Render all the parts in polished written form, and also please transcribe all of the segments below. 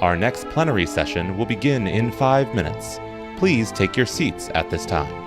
Our next plenary session will begin in 5 minutes. Please take your seats at this time.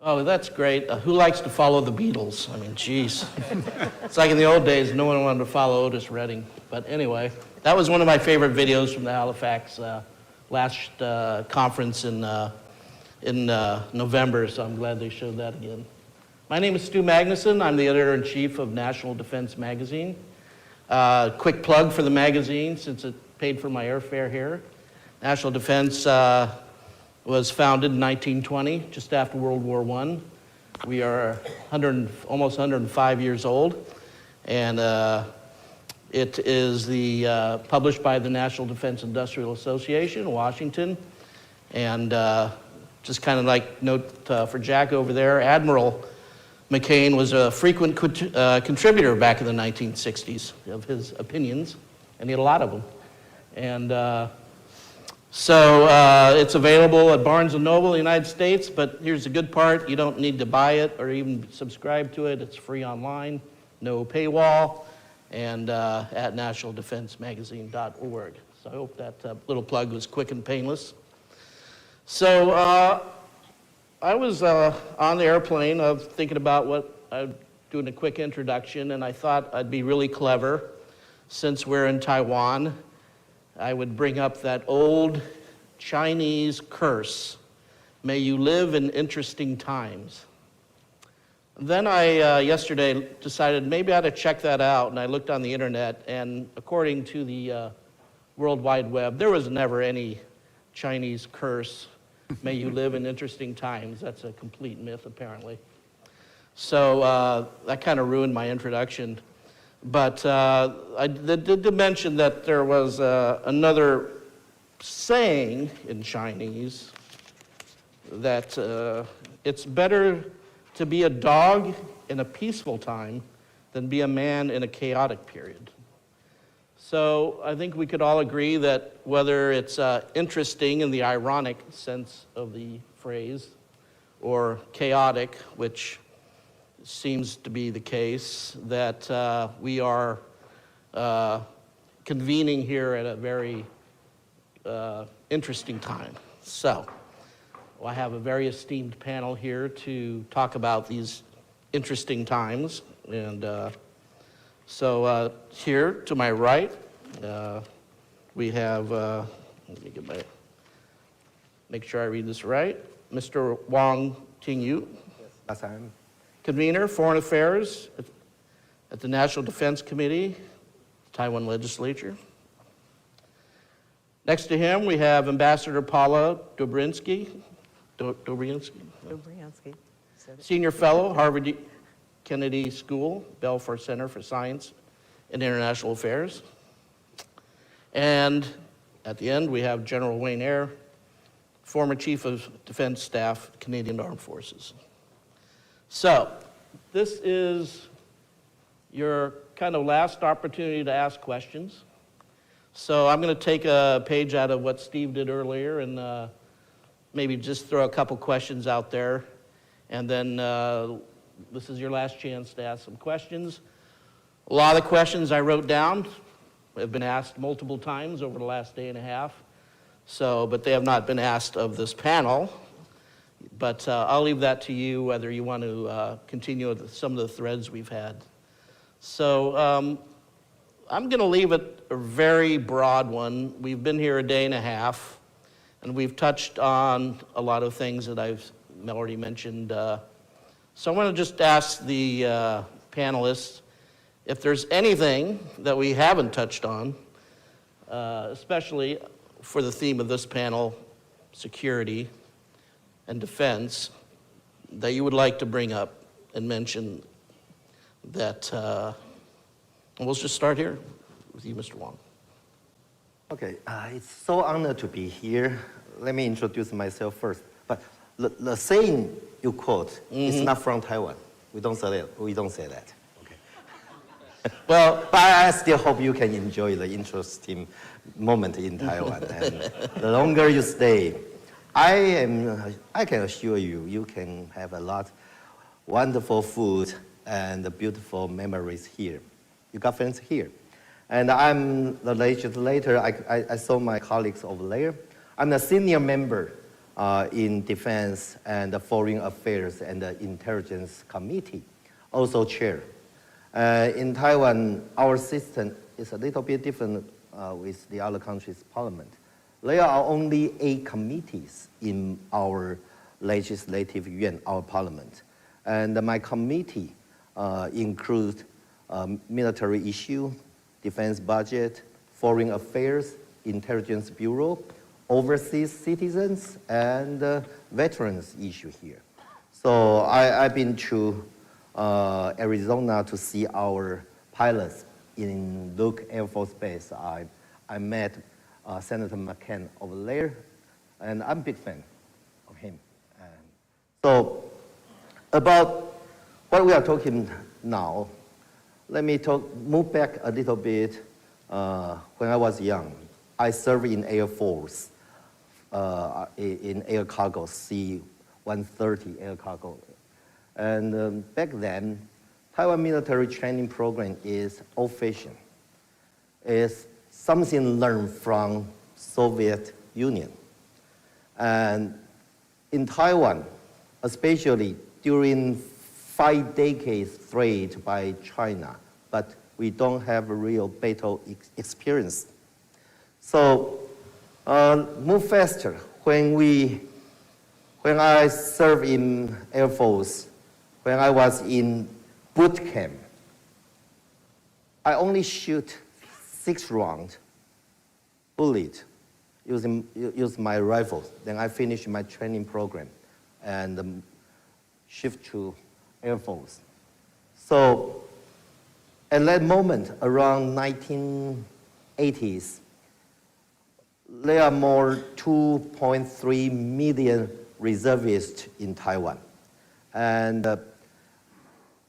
Oh, that's great. Who likes to follow the Beatles? I mean, geez. It's like in the old days, no one wanted to follow Otis Redding. But anyway, that was one of my favorite videos from the Halifax last conference in November, so I'm glad they showed that again. My name is Stu Magnuson. I'm the editor-in-chief of National Defense Magazine. Quick plug for the magazine, since it paid for my airfare here. National Defense was founded in 1920, just after World War I. We are almost 105 years old, and it is published by the National Defense Industrial Association, Washington. And just kind of like note for Jack over there, Admiral McCain was a frequent contributor back in the 1960s of his opinions, and he had a lot of them. And so it's available at Barnes & Noble in the United States, but here's the good part. You don't need to buy it or even subscribe to it. It's free online, no paywall, and at nationaldefensemagazine.org. So I hope that little plug was quick and painless. So I was on the airplane thinking about what I'd do in a quick introduction, and I thought I'd be really clever. Since we're in Taiwan, I would bring up that old Chinese curse, "May you live in interesting times." Then I, yesterday, decided maybe I ought to check that out, and I looked on the internet, and according to the World Wide Web, there was never any Chinese curse, "May you live in interesting times." That's a complete myth, apparently. So that kind of ruined my introduction. But I did mention that there was another saying in Chinese that it's better to be a dog in a peaceful time than be a man in a chaotic period. So I think we could all agree that whether it's interesting in the ironic sense of the phrase, or chaotic, which seems to be the case, that we are convening here at a very interesting time. So I have a very esteemed panel here to talk about these interesting times. And so here to my right, we have, let me make sure I read this right, Mr. Wang Tingyu. Yes, I am. Convener, Foreign Affairs at the National Defense Committee, Taiwan Legislature. Next to him, we have Ambassador Paula Dobriansky. Senior Fellow, Harvard Kennedy School, Belfer Center for Science and International Affairs. And at the end, we have General Wayne Eyre, former Chief of Defense Staff, Canadian Armed Forces. So, this is your kind of last opportunity to ask questions. So I'm going to take a page out of what Steve did earlier and maybe just throw a couple questions out there. And then this is your last chance to ask some questions. A lot of the questions I wrote down have been asked multiple times over the last day and a half. So, but they have not been asked of this panel. But I'll leave that to you, whether you want to continue with some of the threads we've had. So I'm going to leave it a very broad one. We've been here a day and a half, and we've touched on a lot of things that I've already mentioned. So I want to just ask the panelists if there's anything that we haven't touched on, especially for the theme of this panel, security and defense, that you would like to bring up and mention that, and we'll just start here with you, Mr. Wang. Okay, it's so honored to be here. Let me introduce myself first. But the saying you quote is not from Taiwan. We don't say that. Okay. Well, but I still hope you can enjoy the interesting moment in Taiwan. And the longer you stay, I can assure you, you can have a lot wonderful food and beautiful memories here. You got friends here. And I'm the legislator. I saw my colleagues over there. I'm a senior member in Defense and Foreign Affairs and the Intelligence Committee, also chair. In Taiwan, our system is a little bit different with the other countries' parliament. There are only 8 committees in our legislative yuan, our parliament. And my committee includes military issue, defense budget, foreign affairs, intelligence bureau, overseas citizens, and veterans issue here. So I've been to Arizona to see our pilots in Luke Air Force Base. I met Senator McCain over there, and I'm a big fan of him. So about what we are talking now, let me move back a little bit. When I was young, I served in Air Force, in air cargo, C-130 air cargo. And back then, Taiwan military training program is old-fashioned. It's something learned from Soviet Union. And in Taiwan, especially during 5 decades threat by China, but we don't have a real battle experience. So move faster. When I served in Air Force, when I was in boot camp, I only shoot 6 rounds bullet using my rifle. Then I finished my training program and shift to Air Force. So at that moment, around 1980s, there are more 2.3 million reservists in Taiwan. And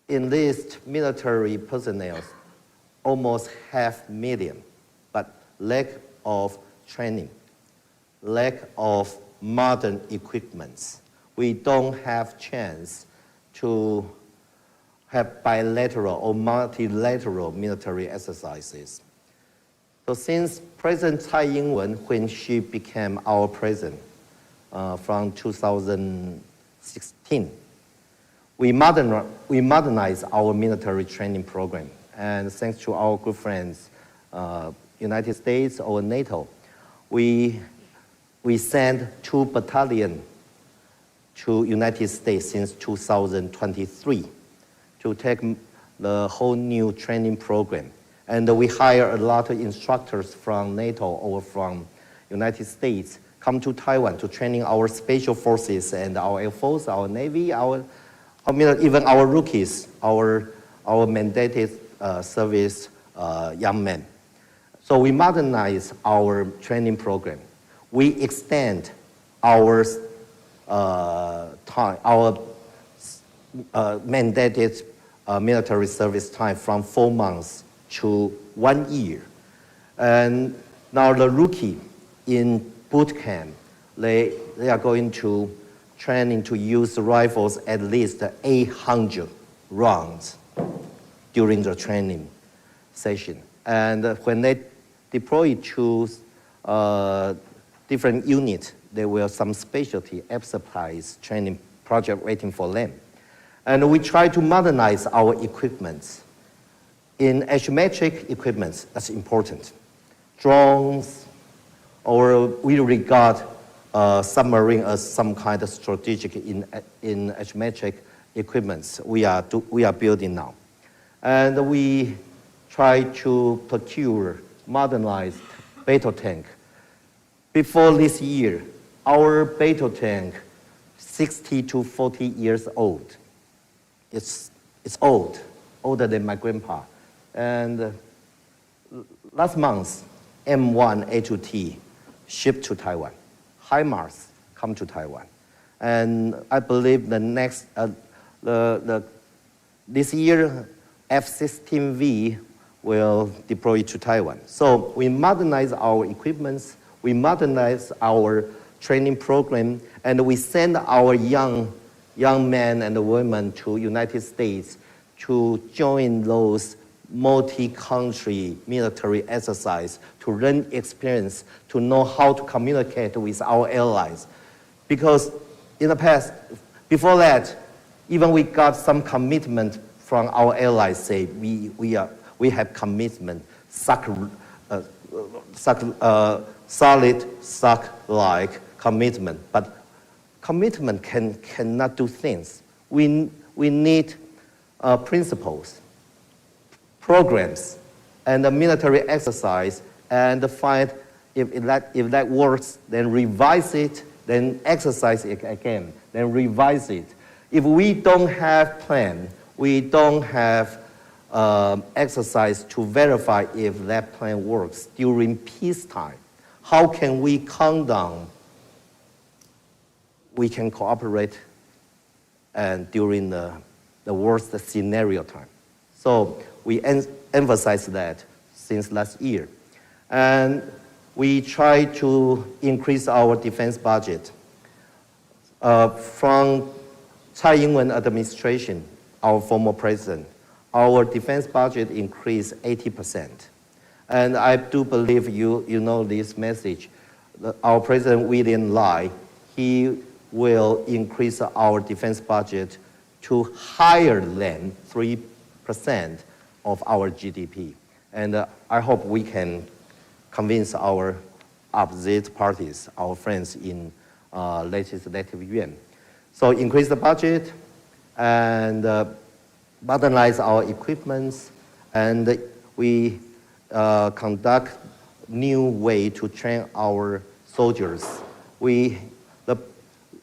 enlist military personnel, almost 500,000, but lack of training, lack of modern equipment. We don't have chance to have bilateral or multilateral military exercises. So since President Tsai Ing-wen, when she became our president from 2016, we modernized our military training program. And thanks to our good friends, United States or NATO, we sent 2 battalions to United States since 2023 to take the whole new training program. And we hire a lot of instructors from NATO or from United States come to Taiwan to training our special forces and our Air Force, our Navy, even our rookies, our mandated service young men. So we modernize our training program. We extend our time, our mandated military service time from 4 months to 1 year. And now the rookie in boot camp, they are going to training to use rifles at least 800 rounds during the training session. And when they deploy to different units, there will some specialty exercise training project waiting for them. And we try to modernize our equipment. In asymmetric equipment, that's important. Drones, or we regard submarine as some kind of strategic in asymmetric equipment we are building now. And we try to procure modernized battle tank. Before this year, our battle tank, 60 to 40 years old. It's old, older than my grandpa. And last month, M1A2T shipped to Taiwan. HIMARS come to Taiwan. And I believe this year, F-16V will deploy to Taiwan. So we modernize our equipment, we modernize our training program, and we send our young men and women to United States to join those multi-country military exercise, to learn experience, to know how to communicate with our allies, Because in the past, before that, even we got some commitment from our allies, say we have commitment, solid, like commitment. But commitment cannot do things. We need principles, programs, and a military exercise, and find if that works, then revise it, then exercise it again, then revise it. If we don't have plan, we don't have exercise to verify if that plan works during peacetime, how can we count down we can cooperate and during the worst scenario time? So we emphasize that since last year. And we try to increase our defense budget. From Tsai Ing-wen administration, our former president, our defense budget increased 80%. And I do believe you know this message. Our president William Lai, he will increase our defense budget to higher than 3% of our GDP. And I hope we can convince our opposite parties, our friends in legislative yuan. So increase the budget and modernize our equipments, and we conduct new way to train our soldiers.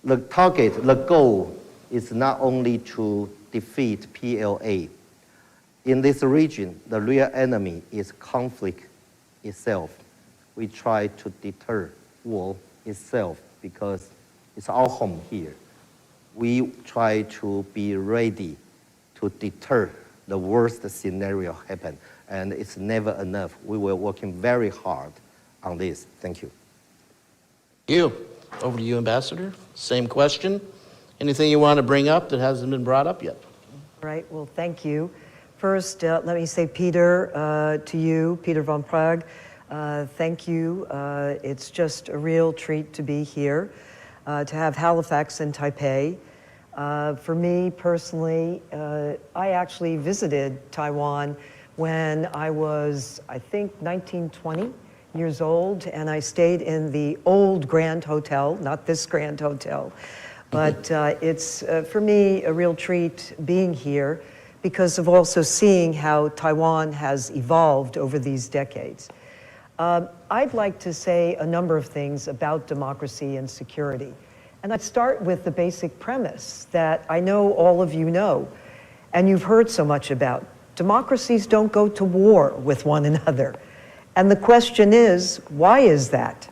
The target, the goal is not only to defeat PLA. In this region, the real enemy is conflict itself. We try to deter war itself because it's our home here. We try to be ready to deter the worst scenario happen, and it's never enough. We were working very hard on this. Thank you. Thank you. Over to you, Ambassador. Same question. Anything you want to bring up that hasn't been brought up yet? Right, well, thank you. First, let me say, Peter, to you, Peter von Prague, thank you. It's just a real treat to be here, to have Halifax and Taipei. For me personally, I actually visited Taiwan when I was, I think, 19, 20 years old, and I stayed in the old Grand Hotel, not this Grand Hotel, but it's, for me, a real treat being here because of also seeing how Taiwan has evolved over these decades. I'd like to say a number of things about democracy and security. And I'd start with the basic premise that I know all of you know, and you've heard so much about. Democracies don't go to war with one another. And the question is, why is that?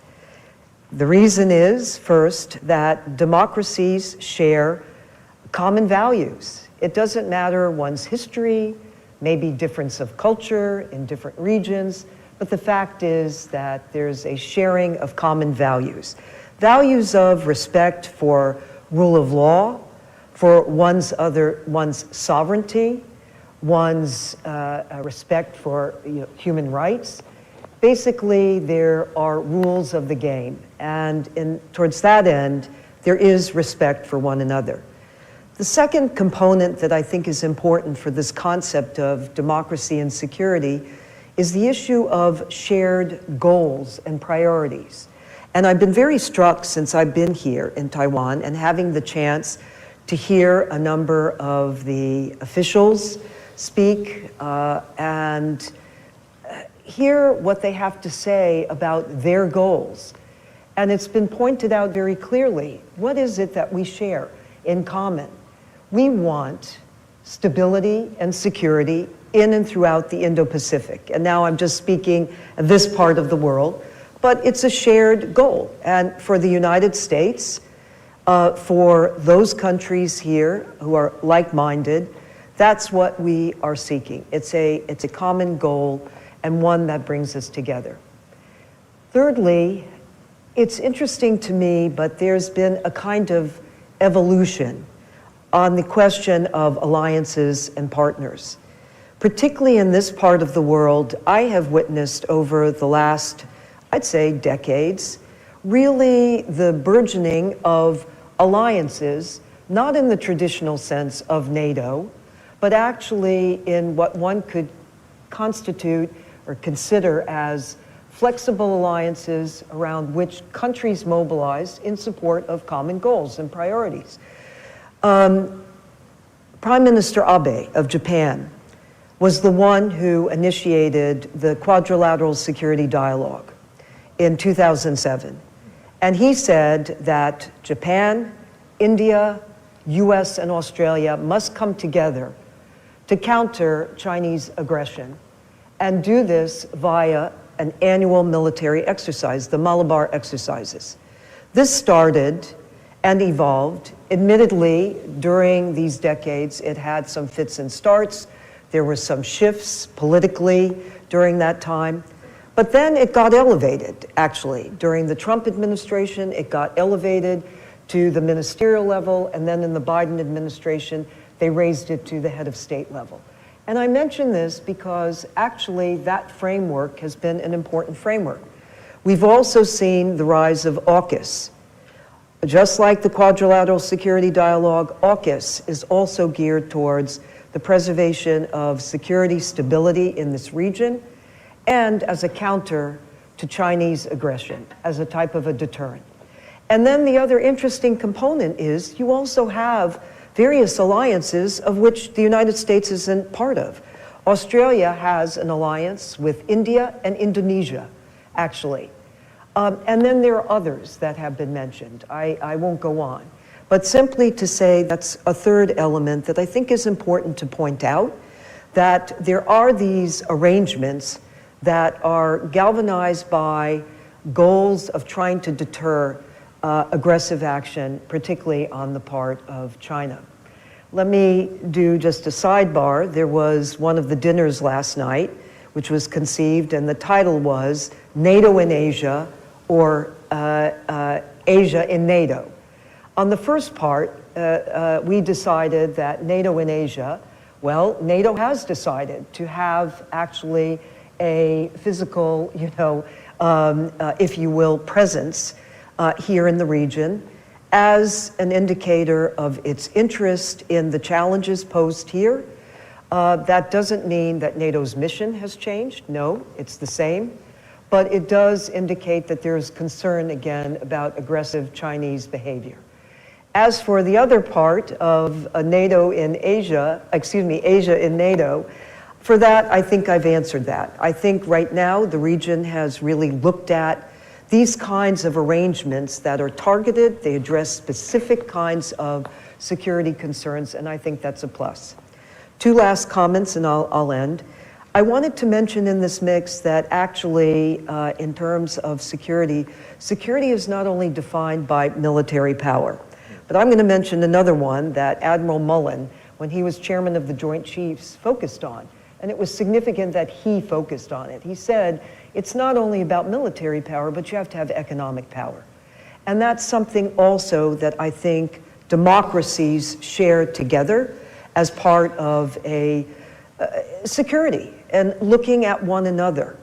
The reason is, first, that democracies share common values. It doesn't matter one's history, maybe difference of culture in different regions, but the fact is that there's a sharing of common values. Values of respect for rule of law, for one's sovereignty, one's respect for human rights. Basically, there are rules of the game, and towards that end, there is respect for one another. The second component that I think is important for this concept of democracy and security is the issue of shared goals and priorities. And I've been very struck since I've been here in Taiwan and having the chance to hear a number of the officials speak and hear what they have to say about their goals. And it's been pointed out very clearly, what is it that we share in common? We want stability and security in and throughout the Indo-Pacific. And now I'm just speaking of this part of the world, but it's a shared goal. And for the United States, for those countries here who are like-minded, that's what we are seeking. It's a common goal and one that brings us together. Thirdly, it's interesting to me, but there's been a kind of evolution on the question of alliances and partners. Particularly in this part of the world, I have witnessed over the last, I'd say, decades, really the burgeoning of alliances, not in the traditional sense of NATO, but actually in what one could constitute or consider as flexible alliances around which countries mobilize in support of common goals and priorities. Prime Minister Abe of Japan was the one who initiated the Quadrilateral Security Dialogue in 2007. And he said that Japan, India, US, and Australia must come together to counter Chinese aggression and do this via an annual military exercise, the Malabar exercises. This started and evolved. Admittedly, during these decades, it had some fits and starts. There were some shifts politically during that time. But then it got elevated, actually. During the Trump administration, it got elevated to the ministerial level, and then in the Biden administration, they raised it to the head of state level. And I mention this because actually that framework has been an important framework. We've also seen the rise of AUKUS. Just like the Quadrilateral Security Dialogue, AUKUS is also geared towards the preservation of security stability in this region and as a counter to Chinese aggression, as a type of a deterrent. And then the other interesting component is you also have various alliances of which the United States isn't part of. Australia has an alliance with India and Indonesia, actually. And then there are others that have been mentioned. I won't go on. But simply to say that's a third element that I think is important to point out, that there are these arrangements that are galvanized by goals of trying to deter aggressive action, particularly on the part of China. Let me do just a sidebar. There was one of the dinners last night, which was conceived, and the title was NATO in Asia, or Asia in NATO. On the first part, we decided that NATO in Asia, well, NATO has decided to have actually a physical, if you will, presence here in the region as an indicator of its interest in the challenges posed here. That doesn't mean that NATO's mission has changed. No, it's the same. But it does indicate that there's concern, again, about aggressive Chinese behavior. As for the other part of NATO in Asia, Asia in NATO, for that, I think I've answered that. I think right now the region has really looked at these kinds of arrangements that are targeted. They address specific kinds of security concerns, and I think that's a plus. Two last comments, and I'll end. I wanted to mention in this mix that actually, in terms of security, security is not only defined by military power, but I'm going to mention another one that Admiral Mullen, when he was chairman of the Joint Chiefs, focused on. And it was significant that he focused on it. He said, it's not only about military power, but you have to have economic power. And that's something also that I think democracies share together as part of a security and looking at one another.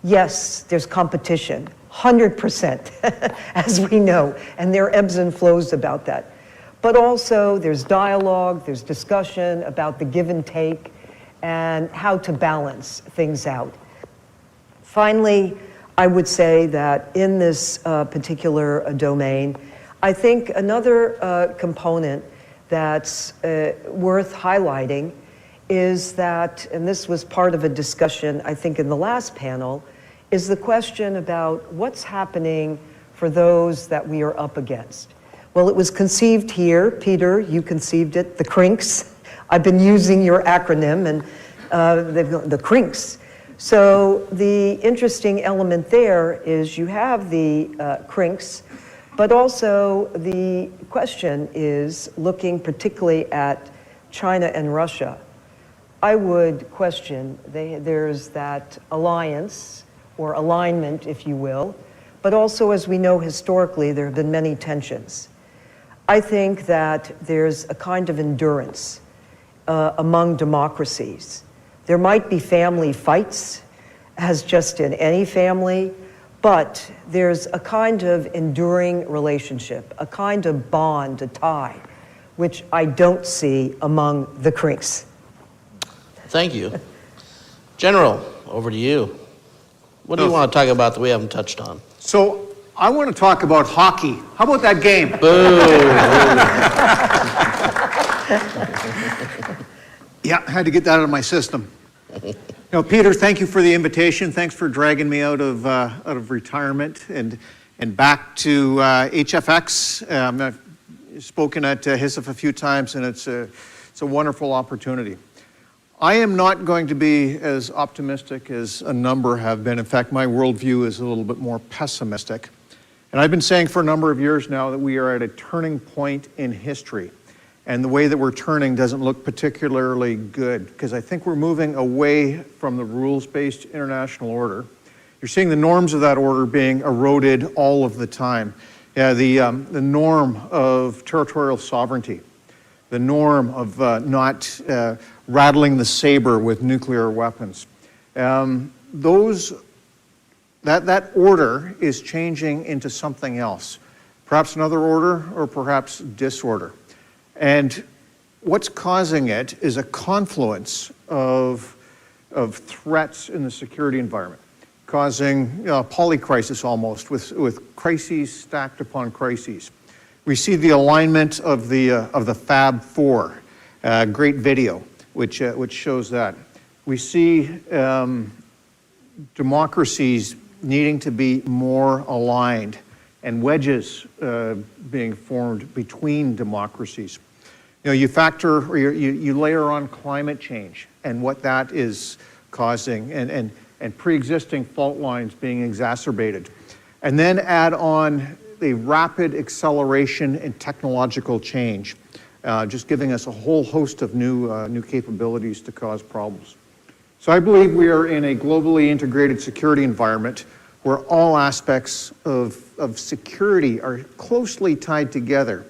Yes, there's competition, 100%, as we know, and there are ebbs and flows about that. But also there's dialogue, there's discussion about the give and take, and how to balance things out. Finally, I would say that in this particular domain, I think another component that's worth highlighting is that, and this was part of a discussion, I think, in the last panel, is the question about what's happening for those that we are up against. Well, it was conceived here, Peter, you conceived it, the CRINCs. I've been using your acronym, and the CRINCs. So the interesting element there is you have the CRINCs, but also the question is looking particularly at China and Russia. I would question, there's that alliance or alignment, if you will, but also, as we know historically, there have been many tensions. I think that there's a kind of endurance among democracies. There might be family fights, as just in any family, but there's a kind of enduring relationship, a kind of bond, a tie, which I don't see among the Crinks. Thank you. General, over to you. What do you want to talk about that we haven't touched on? So I want to talk about hockey. How about that game? Yeah, I had to get that out of my system. Peter, thank you for the invitation. Thanks for dragging me out of retirement and back to HFX. I've spoken at HISF a few times, and it's a wonderful opportunity. I am not going to be as optimistic as a number have been. In fact, my worldview is a little bit more pessimistic. And I've been saying for a number of years now that we are at a turning point in history. And the way that we're turning doesn't look particularly good, because I think we're moving away from the rules-based international order. You're seeing the norms of that order being eroded all of the time. Yeah, the norm of territorial sovereignty, the norm of not rattling the saber with nuclear weapons. That order is changing into something else, perhaps another order or perhaps disorder. And what's causing it is a confluence of threats in the security environment, causing a polycrisis almost, with crises stacked upon crises. We see the alignment of the Fab Four, great video, which shows that. We see democracies needing to be more aligned, and wedges being formed between democracies. You factor, or you layer on climate change and what that is causing, and pre-existing fault lines being exacerbated. And then add on the rapid acceleration in technological change, just giving us a whole host of new capabilities to cause problems. So I believe we are in a globally integrated security environment where all aspects of security are closely tied together.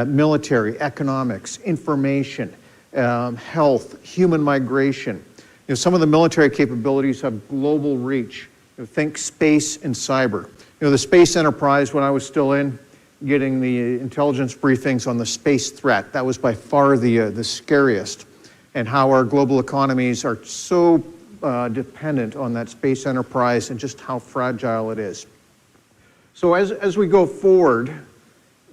Military, economics, information, health, human migration. Some of the military capabilities have global reach. Think space and cyber. The space enterprise, when I was still in, getting the intelligence briefings on the space threat, that was by far the scariest, and how our global economies are so dependent on that space enterprise and just how fragile it is. So as we go forward,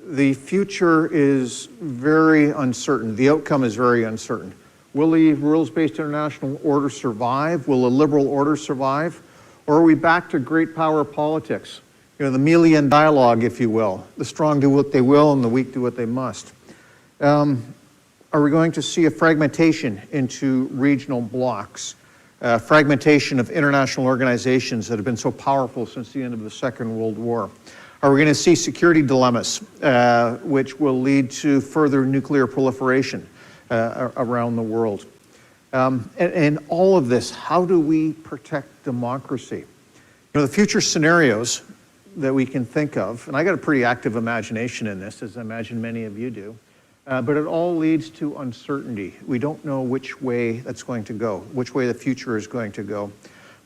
the future is very uncertain. The outcome is very uncertain. Will the rules-based international order survive? Will a liberal order survive? Or are we back to great power politics? The Melian dialogue, if you will. The strong do what they will and the weak do what they must. Are we going to see a fragmentation into regional blocs? Fragmentation of international organizations that have been so powerful since the end of the Second World War? Are we going to see security dilemmas, which will lead to further nuclear proliferation around the world? And all of this, how do we protect democracy? The future scenarios that we can think of, and I got a pretty active imagination in this, as I imagine many of you do, but it all leads to uncertainty. We don't know which way that's going to go, which way the future is going to go.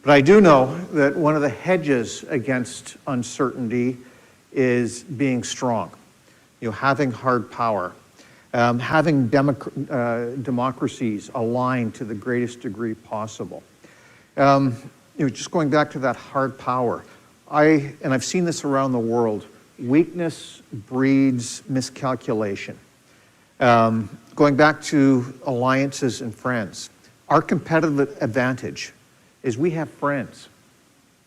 But I do know that one of the hedges against uncertainty is being strong, having hard power, having democracies aligned to the greatest degree possible. Just going back to that hard power, I've seen this around the world, weakness breeds miscalculation. Going back to alliances and friends, our competitive advantage is we have friends.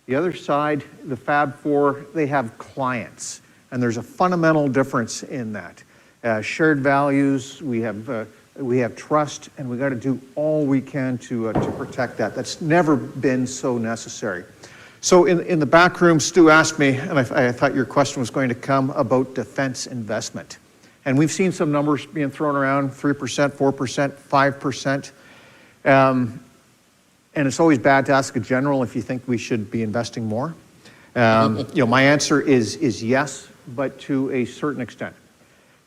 The other side, the Fab Four, they have clients, and there's a fundamental difference in that. Shared values, we have trust, and we got to do all we can to protect that. That's never been so necessary. So in the back room, Stu asked me, and I thought your question was going to come about defense investment. And we've seen some numbers being thrown around, 3%, 4%, 5%. And it's always bad to ask a general if you think we should be investing more. My answer is yes, but to a certain extent.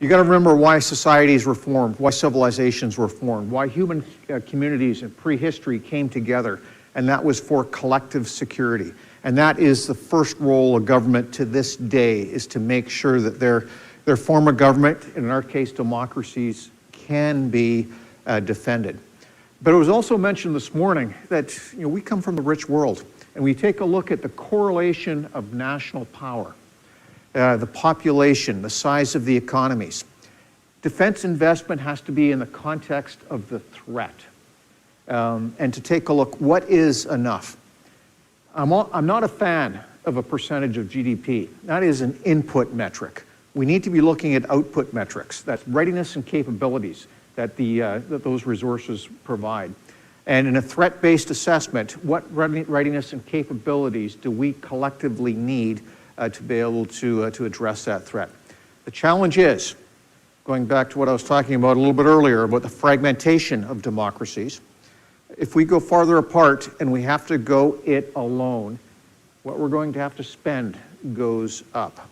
You got to remember why societies were formed, why civilizations were formed, why human communities in prehistory came together, and that was for collective security. And that is the first role of government to this day, is to make sure that their form of government, in our case democracies, can be defended. But it was also mentioned this morning that we come from the rich world, and we take a look at the correlation of national power, the population, the size of the economies. Defense investment has to be in the context of the threat, and to take a look, what is enough? I'm not a fan of a percentage of GDP. That is an input metric. We need to be looking at output metrics. That's readiness and capabilities that those resources provide. And in a threat-based assessment, what readiness and capabilities do we collectively need to be able to address that threat? The challenge is, going back to what I was talking about a little bit earlier, about the fragmentation of democracies. If we go farther apart and we have to go it alone, what we're going to have to spend goes up.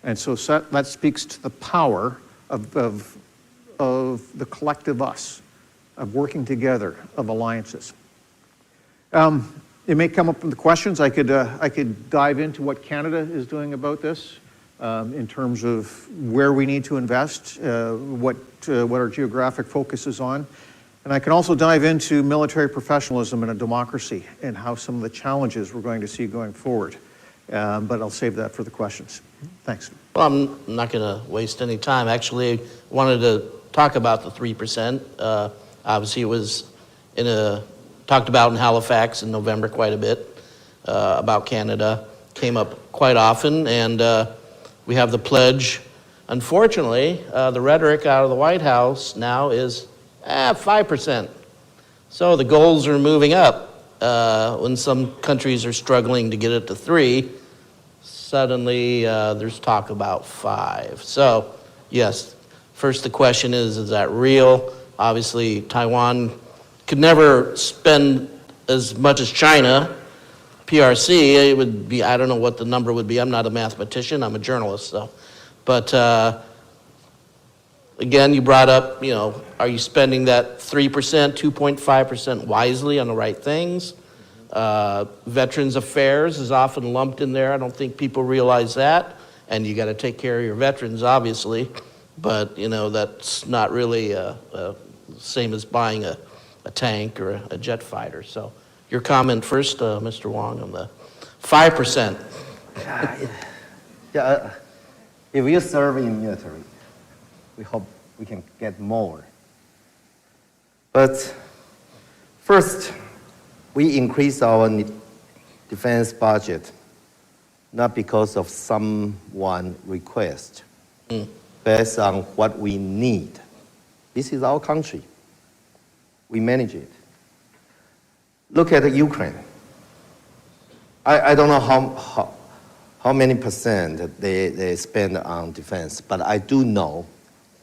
And so that speaks to the power of the collective us, of working together, of alliances. It may come up in the questions. I could dive into what Canada is doing about this in terms of where we need to invest, what our geographic focus is on. And I can also dive into military professionalism in a democracy and how some of the challenges we're going to see going forward. But I'll save that for the questions. Thanks. Well, I'm not going to waste any time. Actually, I wanted to talk about the 3%. Obviously, it was talked about in Halifax in November quite a bit about Canada. Came up quite often, and we have the pledge. Unfortunately, the rhetoric out of the White House now is 5%. So the goals are moving up. When some countries are struggling to get it to 3%, suddenly there's talk about 5%. So yes, first the question is that real? Obviously, Taiwan could never spend as much as China. PRC, it would be, I don't know what the number would be. I'm not a mathematician, I'm a journalist, so. But again, you brought up, are you spending that 3%, 2.5% wisely on the right things? Veterans Affairs is often lumped in there. I don't think people realize that. And you got to take care of your veterans, obviously. But, that's not really same as buying a tank or a jet fighter. So your comment first, Mr. Wong, on the 5%. Yeah, if you serve in military, we hope we can get more. But first, we increase our defense budget not because of someone request, based on what we need. This is our country. We manage it. Look at Ukraine. I don't know how many percent they spend on defense, but I do know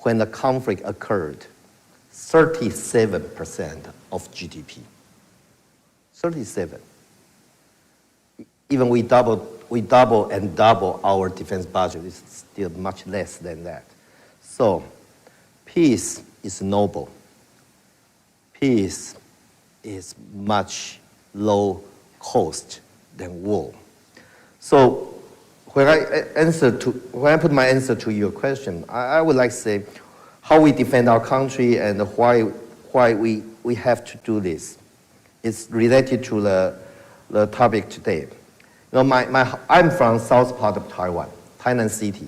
when the conflict occurred, 37% of GDP. 37. Even we double and double our defense budget, it's still much less than that. So, peace is noble. Peace is much low cost than war. So, when I put my answer to your question, I would like to say how we defend our country and why we have to do this. It's related to the topic today. I'm from south part of Taiwan, Tainan City.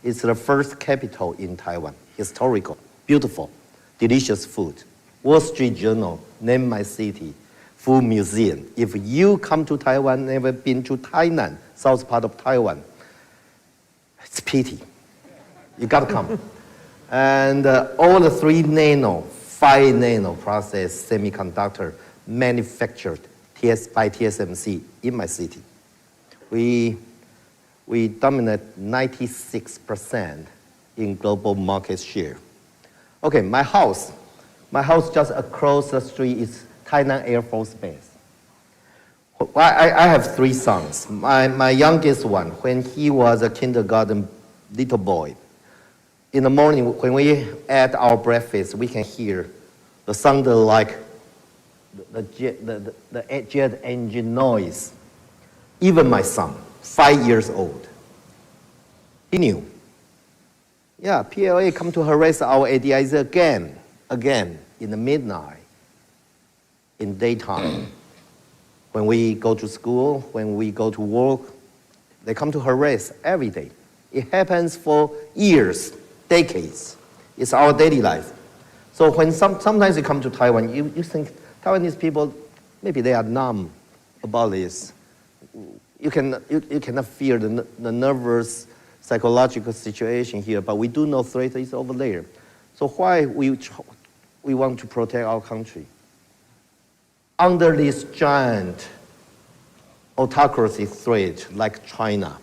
It's the first capital in Taiwan. Historical, beautiful, delicious food. Wall Street Journal named my city food museum. If you come to Taiwan, never been to Tainan, south part of Taiwan, it's pity. You gotta come. And all the 5 nano process semiconductor manufactured by TSMC in my city. We dominate 96% in global market share. Okay, my house just across the street is Tainan Air Force Base. I have 3 sons. My youngest one, when he was a kindergarten little boy, in the morning when we ate our breakfast, we can hear the sound like the jet engine noise. Even my son, 5 years old, he knew. Yeah, PLA come to harass our ADIs again in the midnight, in daytime. When we go to school, when we go to work, they come to harass every day. It happens for years, decades. It's our daily life. So when sometimes you come to Taiwan, you think Taiwanese people, maybe they are numb about this. You cannot feel the nervous, psychological situation here, but we do know threat is over there. So why we want to protect our country? Under this giant autocracy threat like China,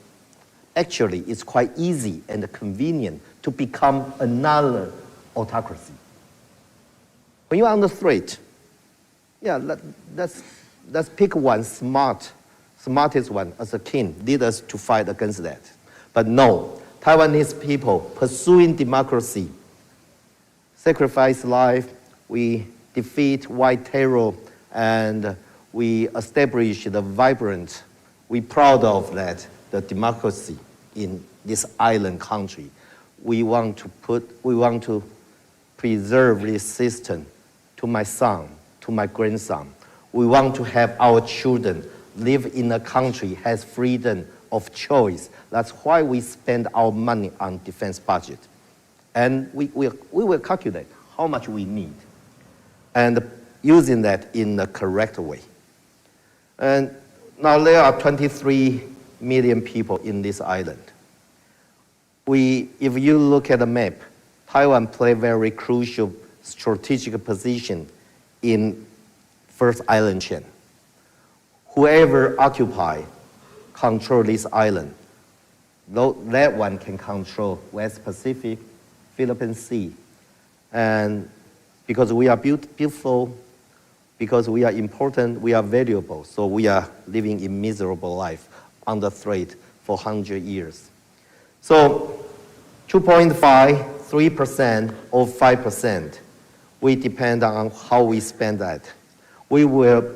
actually it's quite easy and convenient to become another autocracy. When you're under threat, yeah, let's pick one smartest one as a king, lead us to fight against that. But no, Taiwanese people pursuing democracy, sacrifice life, we defeat white terror, and we establish the vibrant, we proud of that, the democracy in this island country. We want to preserve this system to my son, to my grandson. We want to have our children live in a country has freedom of choice. That's why we spend our money on defense budget. And we will calculate how much we need and using that in the correct way. And now there are 23 million people in this island. If you look at the map, Taiwan plays a very crucial strategic position in first island chain. Whoever occupy, control this island, that one can control West Pacific, Philippine Sea. And because we are beautiful, because we are important, we are valuable, so we are living a miserable life under threat for 100 years. So 2.5, 3%, or 5%, we depend on how we spend that. We will,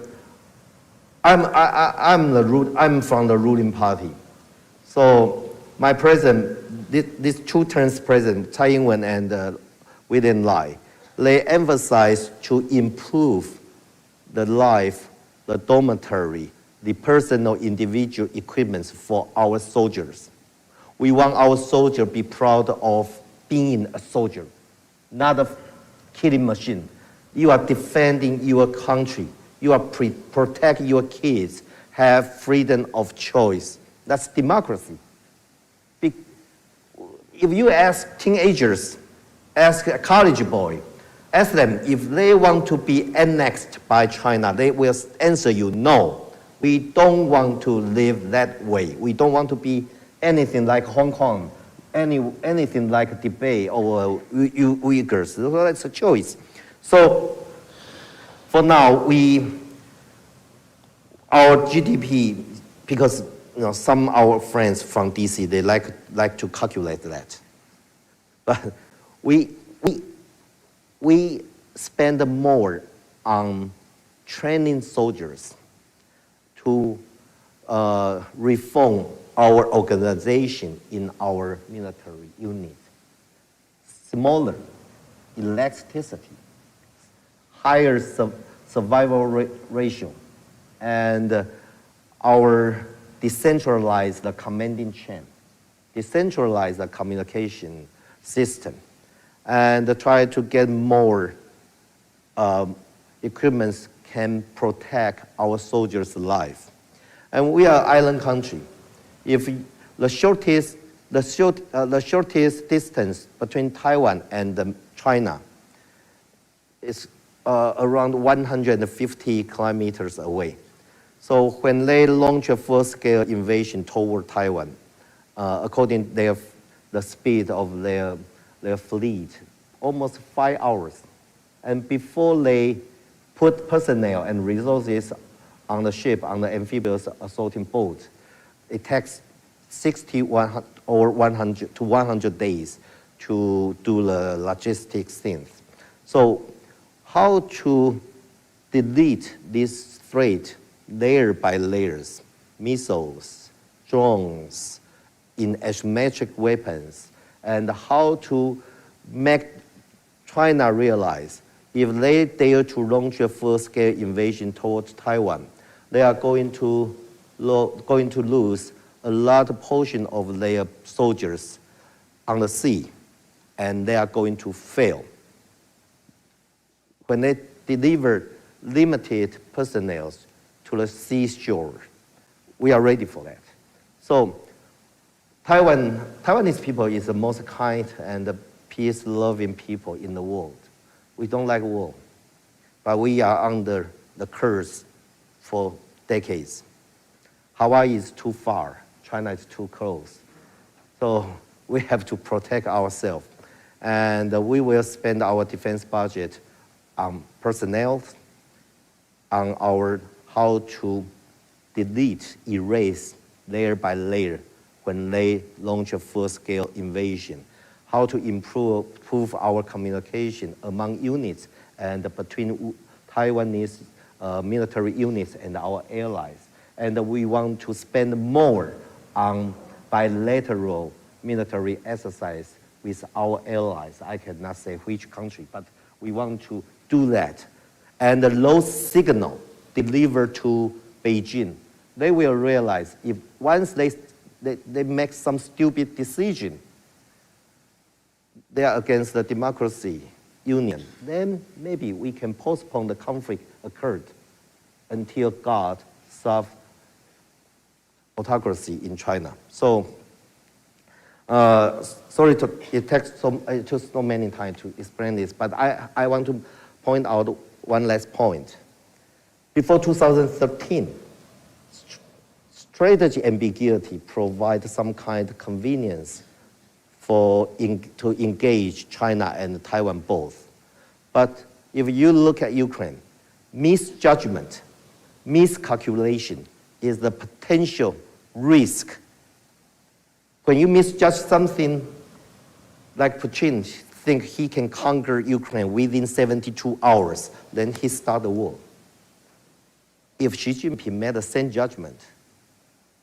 I'm from the ruling party. So my president, these two terms president, Tsai Ing-wen and William Lai, they emphasize to improve the life, the dormitory, the personal individual equipments for our soldiers. We want our soldier to be proud of being a soldier, not a killing machine. You are defending your country. You are protect your kids, have freedom of choice. That's democracy. If you ask teenagers, ask a college boy, ask them if they want to be annexed by China, they will answer you, no. We don't want to live that way. We don't want to be anything like Hong Kong, anything like Tibet or Uyghurs. So that's a choice. So for now, our GDP, because some of our friends from DC, they like to calculate that. But we spend more on training soldiers to reform our organization in our military unit. Smaller elasticity, higher survival ratio, and our decentralized commanding chain, decentralized communication system, and try to get more equipments can protect our soldiers' life. And we are an island country. If the shortest distance between Taiwan and China is around 150 kilometers away. So when they launch a full-scale invasion toward Taiwan, according to the speed of their fleet, almost 5 hours. And before they put personnel and resources on the ship, on the amphibious assaulting boat, it takes 60 or 100 to 100 days to do the logistics things. So how to delete this threat layer by layers, missiles, drones, in asymmetric weapons, and how to make China realize if they dare to launch a full-scale invasion towards Taiwan, they are going to lose a large portion of their soldiers on the sea, and they are going to fail. When they deliver limited personnel to the seashore, we are ready for that. So Taiwanese people is the most kind and peace-loving people in the world. We don't like war, but we are under the curse for decades. Hawaii is too far, China is too close. So we have to protect ourselves. And we will spend our defense budget on personnel, on how to delete, erase layer by layer when they launch a full-scale invasion, how to improve our communication among units and between Taiwanese military units and our allies. And we want to spend more on bilateral military exercise with our allies. I cannot say which country, but we want to do that. And those signals delivered to Beijing, they will realize if once they make some stupid decision, they are against the democracy union, then maybe we can postpone the conflict occurred until God solves autocracy in China. So, sorry, it took so many time to explain this, but I want to point out one last point. Before 2013, strategy ambiguity provides some kind of convenience to engage China and Taiwan both. But if you look at Ukraine, misjudgment, miscalculation is the potential risk. When you misjudge something, like Putin think he can conquer Ukraine within 72 hours, then he start the war. If Xi Jinping made the same judgment,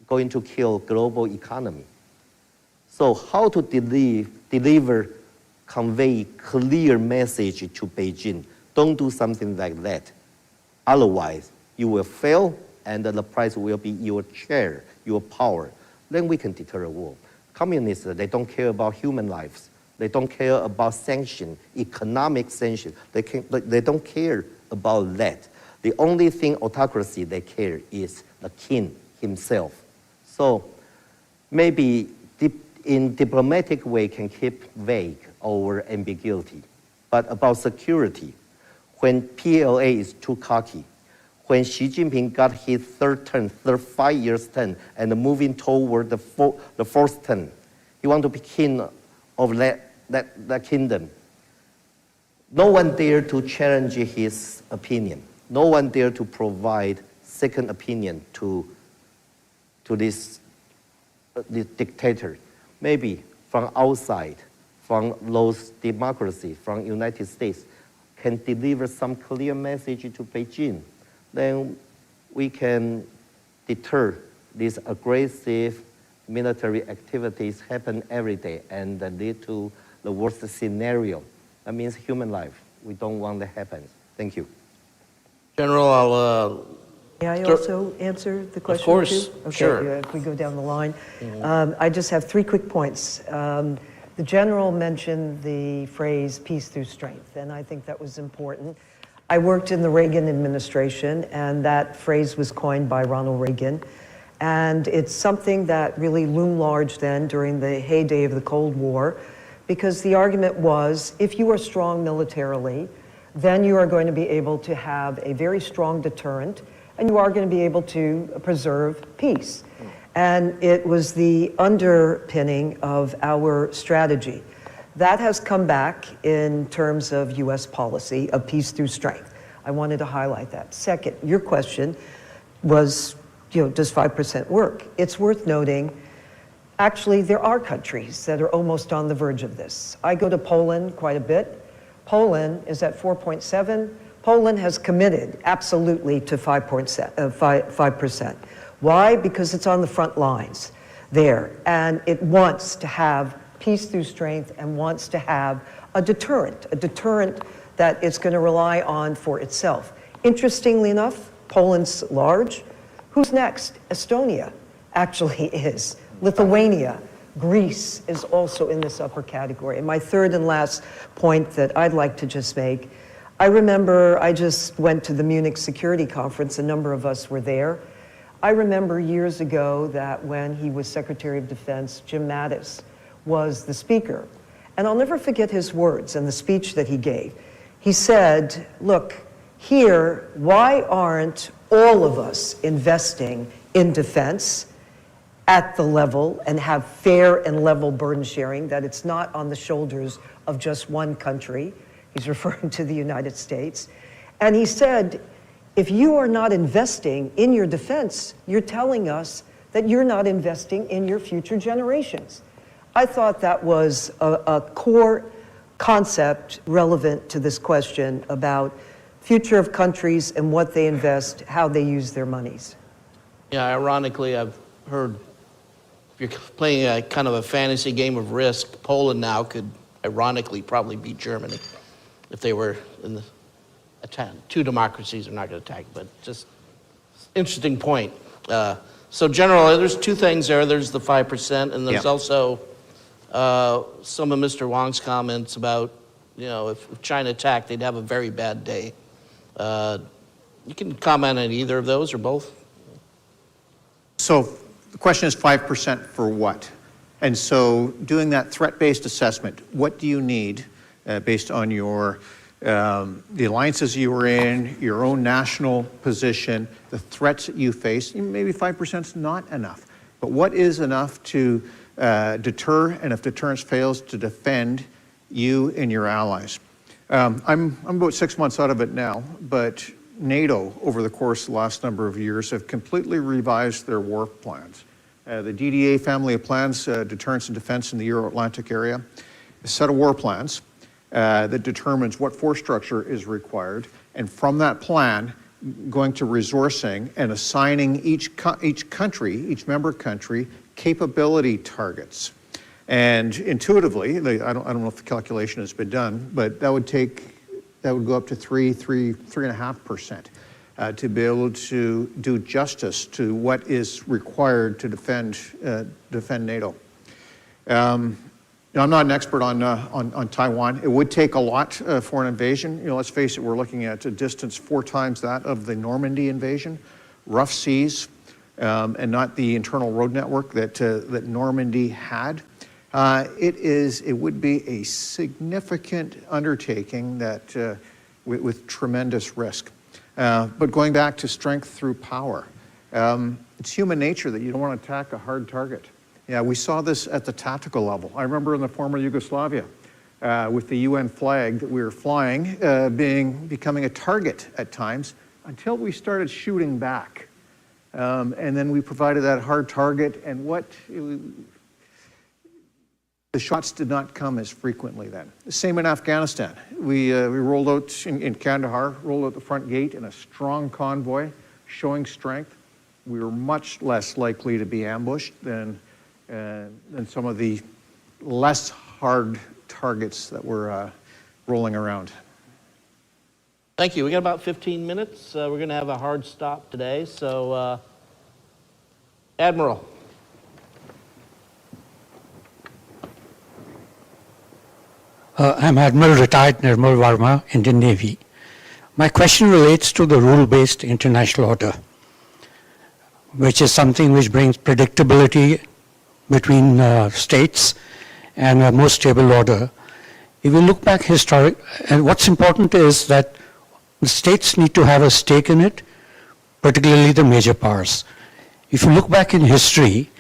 going to kill global economy. So how to convey clear message to Beijing? Don't do something like that. Otherwise, you will fail, and the price will be your chair, your power. Then we can deter a war. Communists, they don't care about human lives. They don't care about sanction, economic sanction. They don't care about that. The only thing autocracy they care is the king himself. So maybe in diplomatic way can keep vague over ambiguity. But about security, when PLA is too cocky, when Xi Jinping got his third 5 years term, and moving toward the fourth term, he want to be king of that kingdom. No one dared to challenge his opinion. No one dared to provide second opinion to this dictator. Maybe from outside, from those democracies, from United States, can deliver some clear message to Beijing. Then we can deter these aggressive military activities happen every day and lead to the worst scenario. That means human life. We don't want that happen. Thank you. General, I'll May I also answer the question? Of course, too? Okay, sure. if we go down the line. I just have 3 quick points. The general mentioned the phrase peace through strength, and I think that was important. I worked in the Reagan administration, and that phrase was coined by Ronald Reagan. And it's something that really loomed large then during the heyday of the Cold War, because the argument was, if you are strong militarily, then you are going to be able to have a very strong deterrent, and you are going to be able to preserve peace. And it was the underpinning of our strategy. That has come back in terms of US policy of peace through strength. I wanted to highlight that. Second, your question was, does 5% work? It's worth noting, actually, there are countries that are almost on the verge of this. I go to Poland quite a bit. Poland is at 4.7. Poland has committed absolutely to 5%. Why? Because it's on the front lines there, and it wants to have peace through strength and wants to have a deterrent that it's going to rely on for itself. Interestingly enough, Poland's large. Who's next? Estonia actually is. Lithuania. Greece is also in this upper category. And my third and last point that I'd like to just make, I remember I just went to the Munich Security Conference. A number of us were there. I remember years ago that when he was Secretary of Defense, Jim Mattis was the speaker. And I'll never forget his words and the speech that he gave. He said, look, here, why aren't all of us investing in defense at the level and have fair and level burden sharing, that it's not on the shoulders of just one country? He's referring to the United States. And he said, if you are not investing in your defense, you're telling us that you're not investing in your future generations. I thought that was a core concept relevant to this question about future of countries and what they invest, how they use their monies. Yeah, ironically, I've heard if you're playing a kind of a fantasy game of Risk, Poland now could ironically probably beat Germany if they were in the attack. Two democracies are not going to attack, but just interesting point. So generally, there's two things there. There's the 5%, and there's also some of Mr. Wang's comments about, you know, if China attacked, they'd have a very bad day. You can comment on either of those or both. So the question is 5% for what? And so doing that threat-based assessment, what do you need based on your the alliances you were in, your own national position, the threats that you face? Maybe 5% is not enough. But what is enough to deter, and if deterrence fails, to defend you and your allies? I'm about 6 months out of it now, but NATO, over the course of the last number of years, have completely revised their war plans. The DDA family of plans, deterrence and defense in the Euro-Atlantic area, a set of war plans that determines what force structure is required, and from that plan, going to resourcing and assigning each country, each member country, capability targets. And intuitively, I don't know if the calculation has been done, but that would go up to 3.5% to be able to do justice to what is required to defend NATO. I'm not an expert on Taiwan. It would take a lot for an invasion. You know, let's face it, we're looking at a distance 4 times that of the Normandy invasion, rough seas, and not the internal road network that Normandy had. It would be a significant undertaking that with tremendous risk. But going back to strength through power, it's human nature that you don't want to attack a hard target. Yeah, we saw this at the tactical level. I remember in the former Yugoslavia with the UN flag that we were flying becoming a target at times until we started shooting back. And then we provided that hard target, and the shots did not come as frequently then. The same in Afghanistan. We rolled out in Kandahar, rolled out the front gate in a strong convoy, showing strength. We were much less likely to be ambushed than some of the less hard targets that were rolling around. Thank you. We got about 15 minutes. We're going to have a hard stop today. So, Admiral. I'm Admiral Retired Nirmal Verma, Indian Navy. My question relates to the rule-based international order, which is something which brings predictability between states and a more stable order. If you look back and what's important is that the states need to have a stake in it, particularly the major powers. If you look back in history,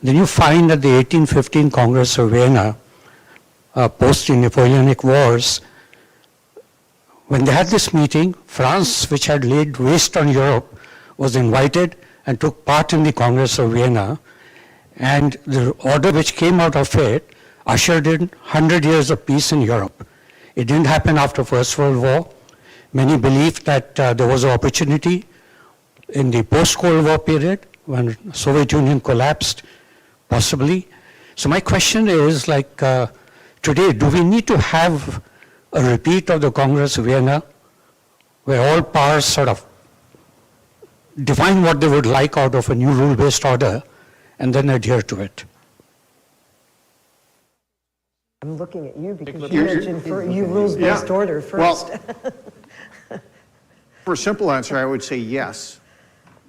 then you find that the 1815 Congress of Vienna, post the Napoleonic Wars, when they had this meeting, France, which had laid waste on Europe, was invited and took part in the Congress of Vienna, and the order which came out of it ushered in 100 years of peace in Europe. It didn't happen after First World War. Many believed that there was an opportunity in the post-Cold War period when Soviet Union collapsed, possibly. So my question is, like, today, do we need to have a repeat of the Congress of Vienna, where all powers sort of define what they would like out of a new rule-based order, and then adhere to it? I'm looking at you because you mentioned you rules-based order first. Well, for a simple answer, I would say yes,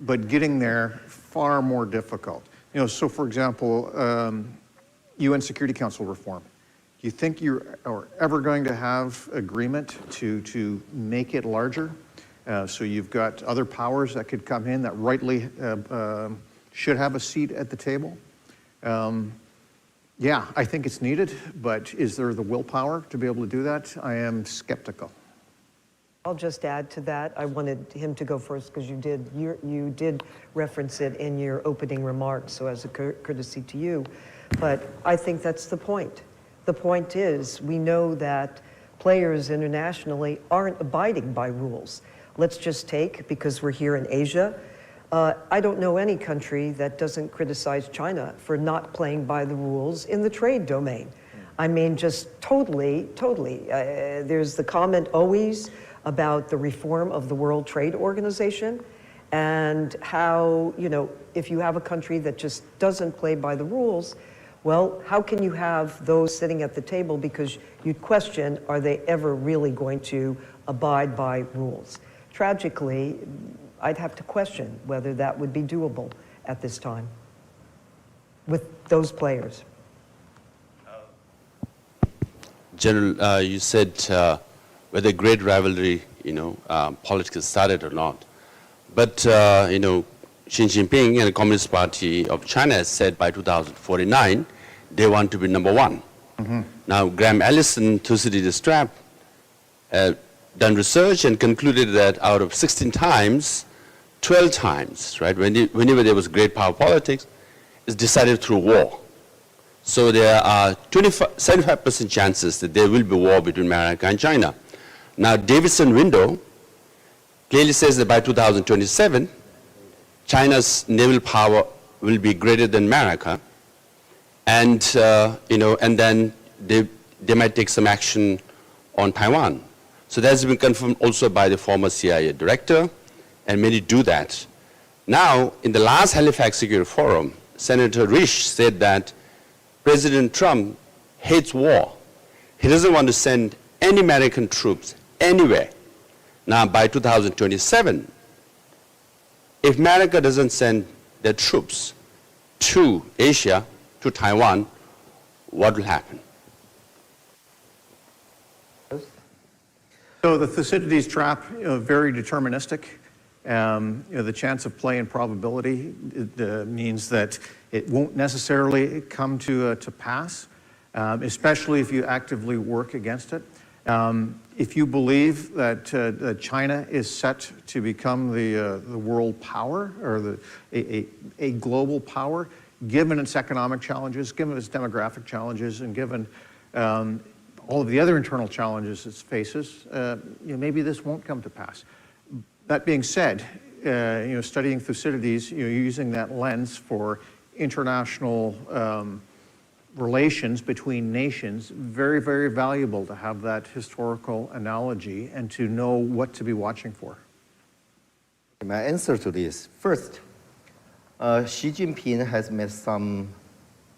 but getting there far more difficult. You know, so for example, UN Security Council reform. Do you think you are ever going to have agreement to make it larger? So you've got other powers that could come in that rightly should have a seat at the table. Yeah, I think it's needed, but is there the willpower to be able to do that? I am skeptical. I'll just add to that. I wanted him to go first because you did reference it in your opening remarks, so as a courtesy to you. But I think that's the point. The point is, we know that players internationally aren't abiding by rules. Let's just take, because we're here in Asia, I don't know any country that doesn't criticize China for not playing by the rules in the trade domain. I mean, just totally. There's the comment always about the reform of the World Trade Organization and how, you know, if you have a country that just doesn't play by the rules, well, how can you have those sitting at the table? Because you'd question, are they ever really going to abide by rules? Tragically, I'd have to question whether that would be doable at this time with those players. General, you said whether great rivalry, politics started or not. But, Xi Jinping and the Communist Party of China has said by 2049, they want to be number one. Mm-hmm. Now, Graham Allison, Thucydides Trap, done research and concluded that out of 16 times, 12 times, right, whenever there was great power politics, it's decided through war. So there are 75% chances that there will be war between America and China. Now, Davidson window clearly says that by 2027, China's naval power will be greater than America, and and then they might take some action on Taiwan. So that's been confirmed also by the former CIA director, and many do that. Now, in the last Halifax Security Forum, Senator Risch said that President Trump hates war. He doesn't want to send any American troops anywhere. Now, by 2027, if America doesn't send their troops to Asia, to Taiwan, what will happen? So the Thucydides trap, very deterministic. The chance of play and probability means that it won't necessarily come to pass, especially if you actively work against it. If you believe that China is set to become the world power or a global power, given its economic challenges, given its demographic challenges, and given all of the other internal challenges it faces, maybe this won't come to pass. That being said, studying Thucydides, using that lens for international relations between nations, very, very valuable to have that historical analogy and to know what to be watching for. My answer to this, first, Xi Jinping has made some,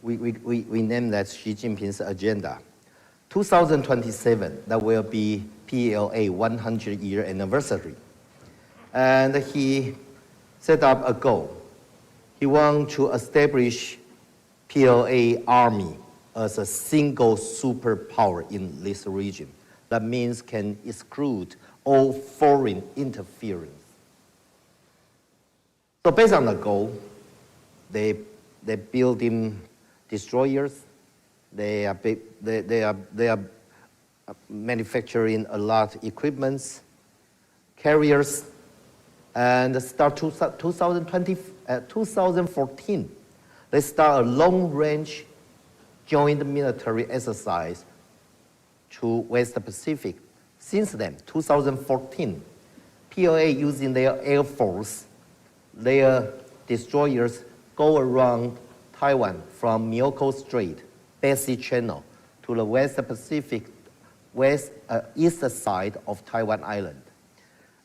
we name that Xi Jinping's agenda. 2027, that will be PLA 100-year anniversary. And he set up a goal. He wants to establish PLA army as a single superpower in this region. That means can exclude all foreign interference. So based on the goal, they building destroyers. They are manufacturing a lot of equipments, carriers, and start 2014. They start a long-range joint military exercise to West Pacific. Since then, 2014, PLA using their air force, their destroyers go around Taiwan from Miyako Strait, Bessy Channel, to the West Pacific, east side of Taiwan Island.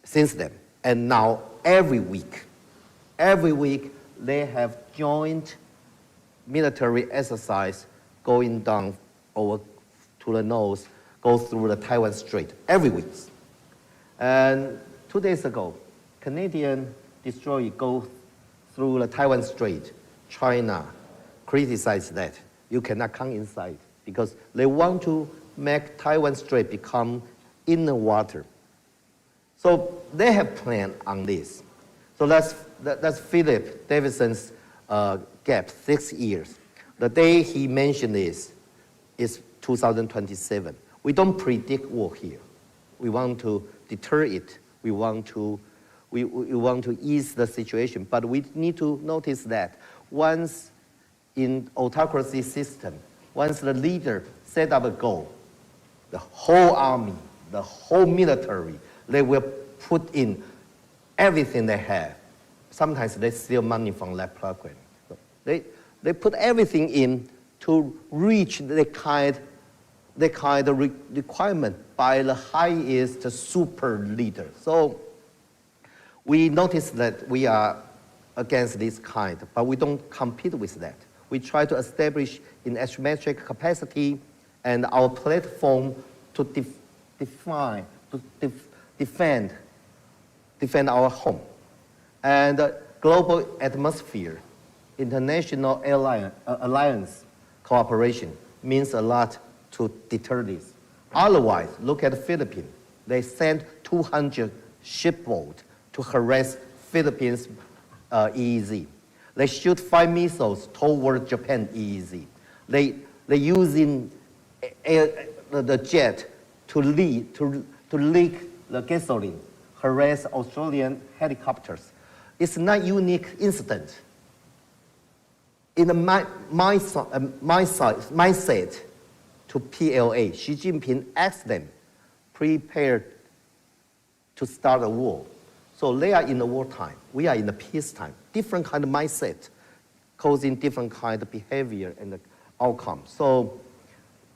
Since then, and now every week they have joint military exercise going down over to the north, go through the Taiwan Strait every week. And 2 days ago, Canadian destroyer go through the Taiwan Strait. China criticized that. You cannot come inside because they want to make Taiwan Strait become inner water. So they have planned on this. So that's Philip Davidson's gap, 6 years. The day he mentioned this is 2027. We don't predict war here. We want to deter it. We want to ease the situation. But we need to notice that once in autocracy system, once the leader set up a goal, the whole army, the whole military, they will put in everything they have. Sometimes they steal money from that program. So they put everything in to reach the kind of requirement by the highest super leader. So we notice that we are against this kind, but we don't compete with that. We try to establish in asymmetric capacity and our platform to defend our home. And global atmosphere, international alliance cooperation means a lot to deter this. Otherwise, look at the Philippines. They sent 200 shipboats to harass Philippines EEZ. They shoot 5 missiles toward Japan EEZ. They using the jet to leak the gasoline, harass Australian helicopters. It's not unique incident. In the mindset to PLA, Xi Jinping asked them, prepare to start a war. So they are in the wartime. We are in the peacetime. Different kind of mindset causing different kind of behavior and outcome. So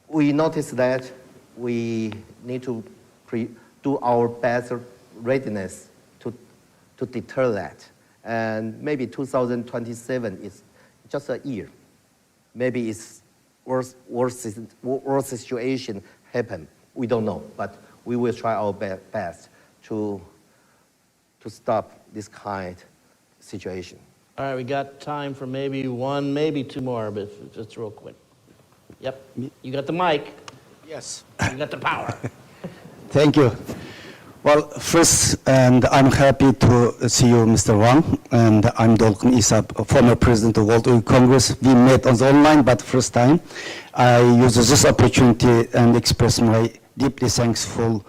we notice that we need to do our best readiness to deter that. And maybe 2027 is just a year. Maybe it's worse situation happen. We don't know, but we will try our best to stop this kind of situation. All right, we got time for maybe one, maybe two more, but just real quick. Yep, you got the mic. Yes. You got the power. Thank you. Well, first, and I'm happy to see you, Mr. Wang, and I'm Dolkun Isap, former president of World Uyghur Congress. We met on the online, but first time. I use this opportunity and express my deeply thankful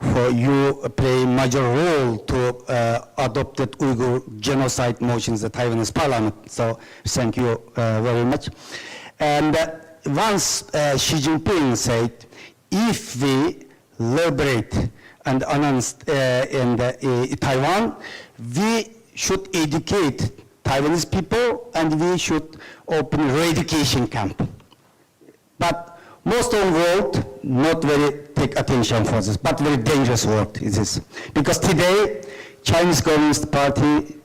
for you play major role to adopted Uyghur genocide motions at Taiwanese parliament. So thank you very much. And once Xi Jinping said, if we liberate and announce in Taiwan, we should educate Taiwanese people and we should open re-education camp. But most of the world not very take attention for this, but very dangerous word is this. Because today, Chinese Communist Party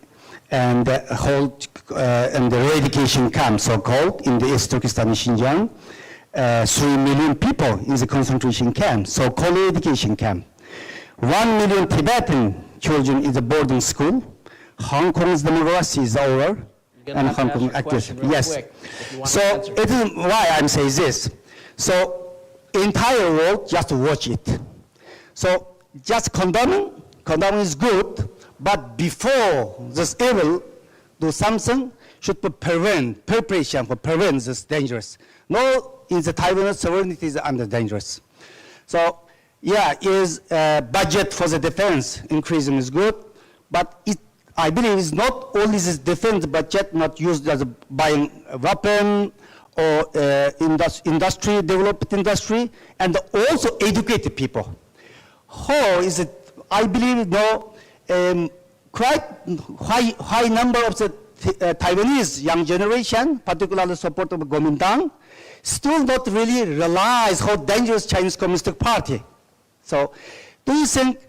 and hold and the re-education camp, so-called, in the East Turkestan and Xinjiang, 3 million people in the concentration camp, so-called re-education camp. 1 million Tibetan children in the boarding school. Hong Kong's democracy is over, and Hong Kong actors. Yes. So it is why I'm saying this. So entire world just watch it. So just condemning is good, but before this evil, do something should be preparation for prevent this dangerous. No, in the Taiwan sovereignty is under dangerous. So yeah, is budget for the defense increasing is good, but I believe it's not only this defense budget not used as buying a weapon or industry, developed industry, and also educated people. How is it? I believe quite high number of the Taiwanese young generation, particularly support of Kuomintang, still not really realize how dangerous Chinese Communist Party. So, do you think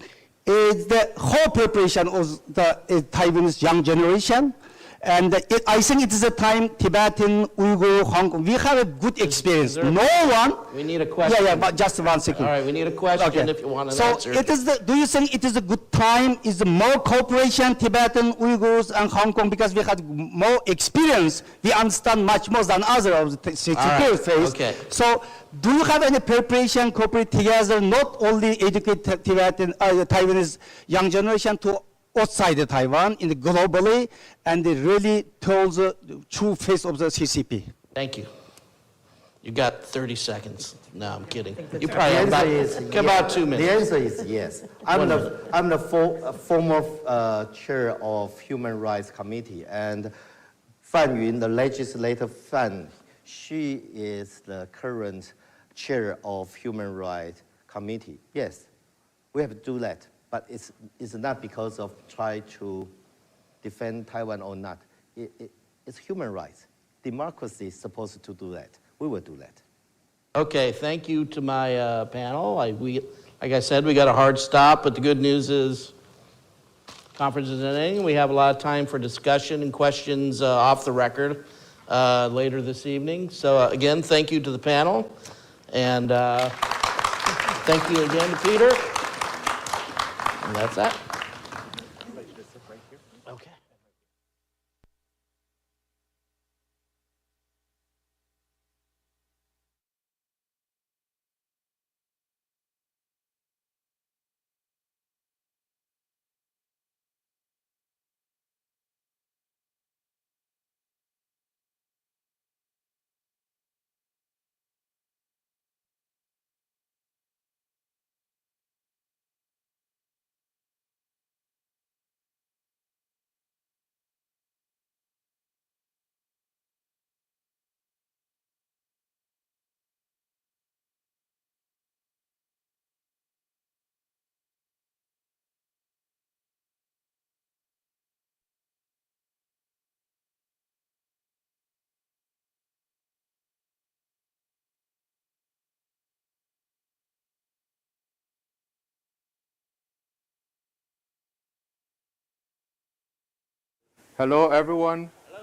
the whole preparation of the Taiwanese young generation, and I think it is a time Tibetan, Uyghur, Hong Kong, we have a good experience. No one. We need a question. Yeah, but just 1 second. All right, we need a question if you want an answer. So, do you think it is a good time? Is more cooperation, Tibetan, Uyghurs, and Hong Kong, because we had more experience, we understand much more than other of the security phase. Okay. So, do you have any preparation, cooperate together, not only educate Tibetan, Taiwanese young generation to outside Taiwan, in the globally, and they really told the true face of the CCP? Thank you. You got 30 seconds. No, I'm kidding. You The probably have answer is about yes. 2 The minutes. answer is yes. I'm the former chair of Human Rights Committee, and Fan Yun, the legislative fan, she is the current chair of Human Rights Committee. Yes, we have to do that, but it's not because of try to defend Taiwan or not. It's human rights. Democracy is supposed to do that. We will do that. Okay, thank you to my panel. Like I said, we got a hard stop, but the good news is conference is ending. We have a lot of time for discussion and questions off the record later this evening. So again, thank you to the panel, and thank you again to Peter. And that's that. Okay. Hello, everyone. Hello.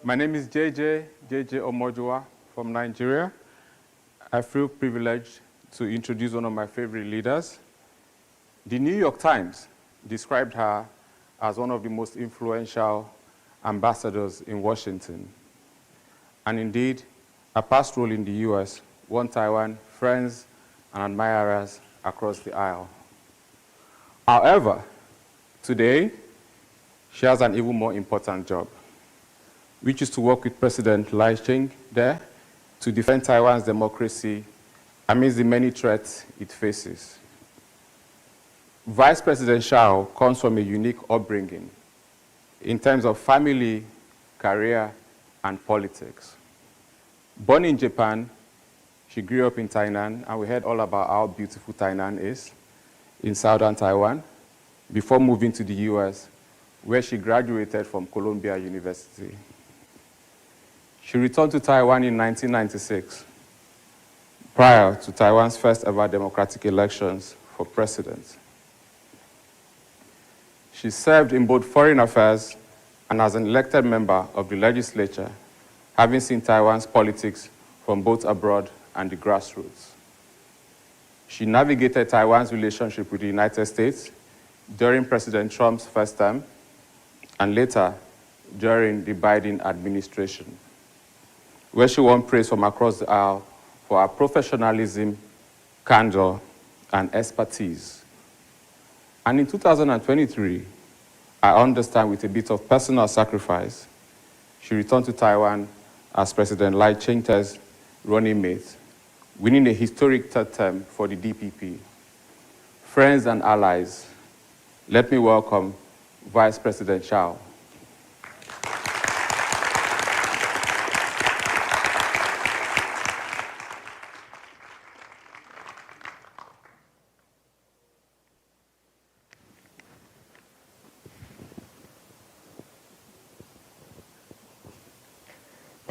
My name is JJ Omojua from Nigeria. I feel privileged to introduce one of my favorite leaders. The New York Times described her as one of the most influential ambassadors in Washington. And indeed, her past role in the US won Taiwan friends and admirers across the aisle. However, today, she has an even more important job, which is to work with President Lai Ching there to defend Taiwan's democracy amidst the many threats it faces. Vice President Shao comes from a unique upbringing in terms of family, career, and politics. Born in Japan, she grew up in Tainan, and we heard all about how beautiful Tainan is in southern Taiwan before moving to the US, where she graduated from Columbia University. She returned to Taiwan in 1996, prior to Taiwan's first ever democratic elections for president. She served in both foreign affairs and as an elected member of the legislature, having seen Taiwan's politics from both abroad and the grassroots. She navigated Taiwan's relationship with the United States during President Trump's first term, and later during the Biden administration, where she won praise from across the aisle for her professionalism, candor, and expertise. And in 2023, I understand with a bit of personal sacrifice, she returned to Taiwan as President Lai Ching-te's running mate, winning a historic third term for the DPP. Friends and allies, let me welcome Vice President Shao.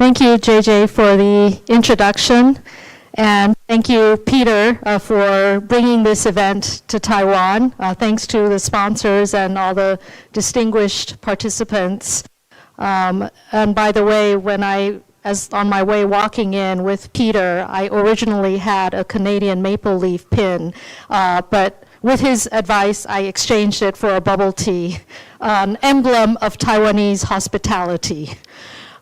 Thank you, JJ, for the introduction. And thank you, Peter, for bringing this event to Taiwan. Thanks to the sponsors and all the distinguished participants. And by the way, as on my way walking in with Peter, I originally had a Canadian maple leaf pin, but with his advice, I exchanged it for a bubble tea, an emblem of Taiwanese hospitality.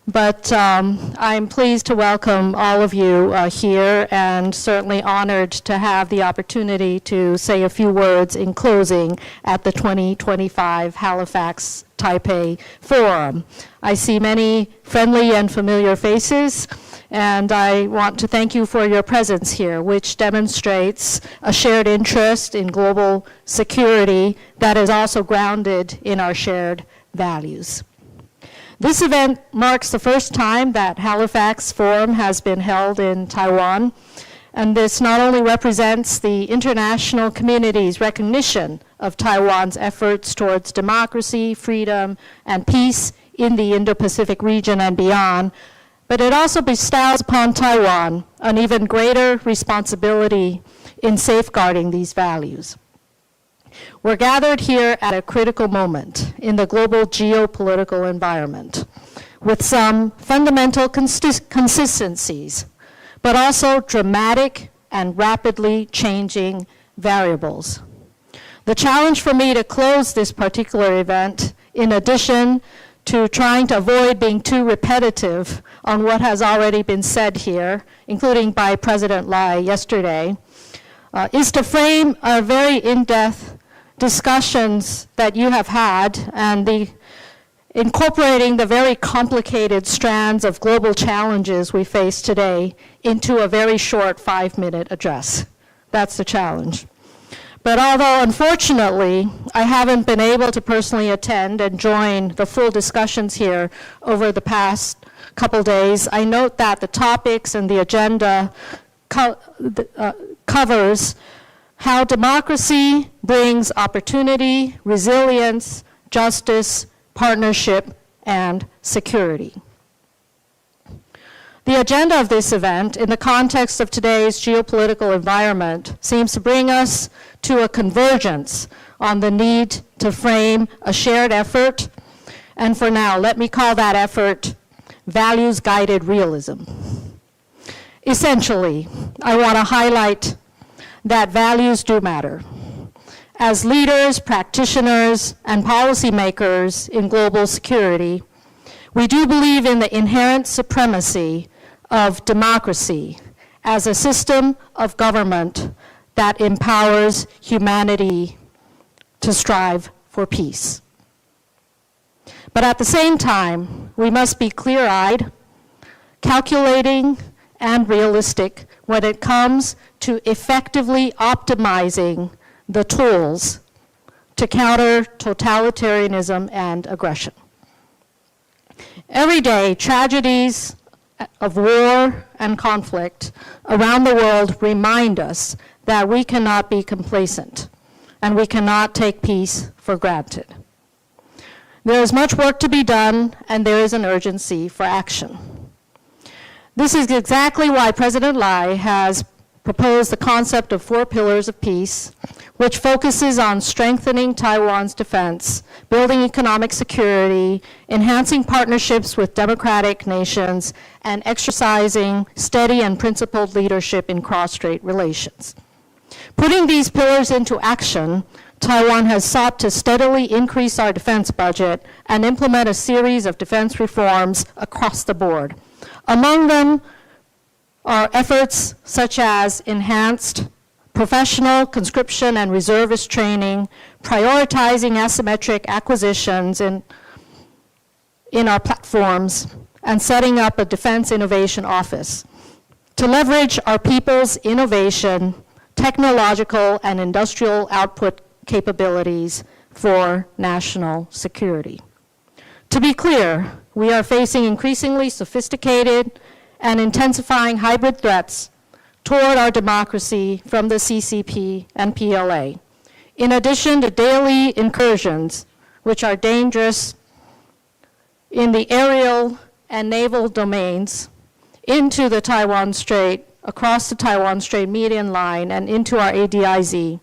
But I'm pleased to welcome all of you here, and certainly honored to have the opportunity to say a few words in closing at the 2025 Halifax Taipei Forum. I see many friendly and familiar faces, and I want to thank you for your presence here, which demonstrates a shared interest in global security that is also grounded in our shared values. This event marks the first time that Halifax Forum has been held in Taiwan, and this not only represents the international community's recognition of Taiwan's efforts towards democracy, freedom, and peace in the Indo-Pacific region and beyond, but it also bestows upon Taiwan an even greater responsibility in safeguarding these values. We're gathered here at a critical moment in the global geopolitical environment with some fundamental consistencies, but also dramatic and rapidly changing variables. The challenge for me to close this particular event, in addition to trying to avoid being too repetitive on what has already been said here, including by President Lai yesterday, is to frame a very in-depth discussions that you have had and incorporating the very complicated strands of global challenges we face today into a very short 5-minute address. That's the challenge. But although unfortunately I haven't been able to personally attend and join the full discussions here over the past couple days, I note that the topics and the agenda covers how democracy brings opportunity, resilience, justice, partnership, and security. The agenda of this event, in the context of today's geopolitical environment, seems to bring us to a convergence on the need to frame a shared effort, and for now, let me call that effort values-guided realism. Essentially, I want to highlight that values do matter. As leaders, practitioners, and policymakers in global security, we do believe in the inherent supremacy of democracy as a system of government that empowers humanity to strive for peace. But at the same time, we must be clear-eyed, calculating, and realistic when it comes to effectively optimizing the tools to counter totalitarianism and aggression. Every day, tragedies of war and conflict around the world remind us that we cannot be complacent and we cannot take peace for granted. There is much work to be done, and there is an urgency for action. This is exactly why President Lai has proposed the concept of 4 pillars of peace, which focuses on strengthening Taiwan's defense, building economic security, enhancing partnerships with democratic nations, and exercising steady and principled leadership in cross-strait relations. Putting these pillars into action, Taiwan has sought to steadily increase our defense budget and implement a series of defense reforms across the board. Among them are efforts such as enhanced professional, conscription, and reservist training, prioritizing asymmetric acquisitions in our platforms, and setting up a Defense Innovation Office to leverage our people's innovation, technological, and industrial output capabilities for national security. To be clear, we are facing increasingly sophisticated and intensifying hybrid threats toward our democracy from the CCP and PLA, in addition to daily incursions, which are dangerous in the aerial and naval domains into the Taiwan Strait, across the Taiwan Strait median line and into our ADIZ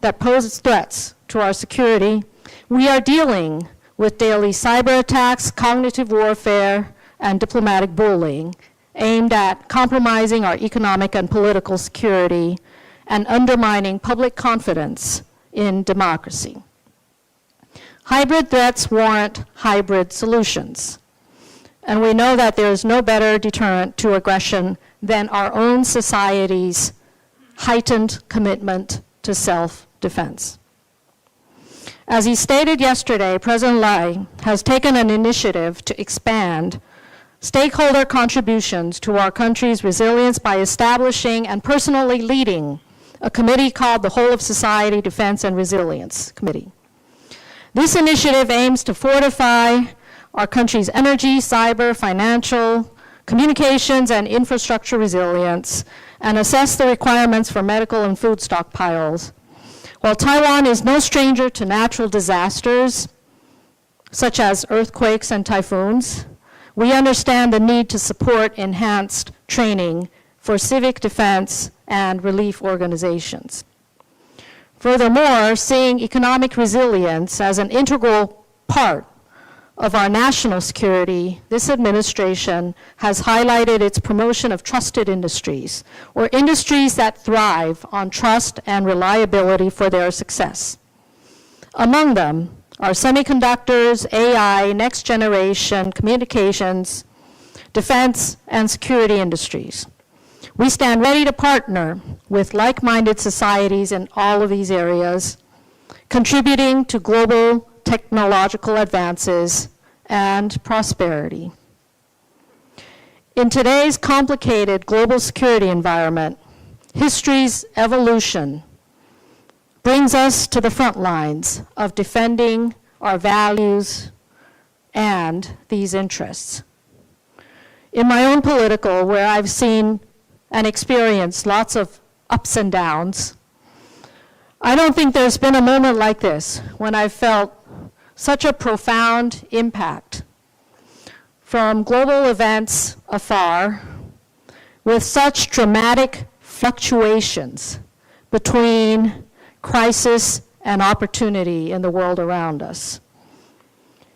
that pose threats to our security, we are dealing with daily cyber attacks, cognitive warfare, and diplomatic bullying aimed at compromising our economic and political security and undermining public confidence in democracy. Hybrid threats warrant hybrid solutions. And we know that there is no better deterrent to aggression than our own society's heightened commitment to self-defense. As he stated yesterday, President Lai has taken an initiative to expand stakeholder contributions to our country's resilience by establishing and personally leading a committee called the Whole of Society Defense and Resilience Committee. This initiative aims to fortify our country's energy, cyber, financial, communications, and infrastructure resilience, and assess the requirements for medical and food stockpiles. While Taiwan is no stranger to natural disasters, such as earthquakes and typhoons, we understand the need to support enhanced training for civic defense and relief organizations. Furthermore, seeing economic resilience as an integral part of our national security, this administration has highlighted its promotion of trusted industries, or industries that thrive on trust and reliability for their success. Among them are semiconductors, AI, next generation communications, defense, and security industries. We stand ready to partner with like-minded societies in all of these areas, contributing to global technological advances and prosperity. In today's complicated global security environment, history's evolution brings us to the front lines of defending our values and these interests. In my own political, where I've seen and experienced lots of ups and downs, I don't think there's been a moment like this when I've felt such a profound impact from global events afar, with such dramatic fluctuations between crisis and opportunity in the world around us.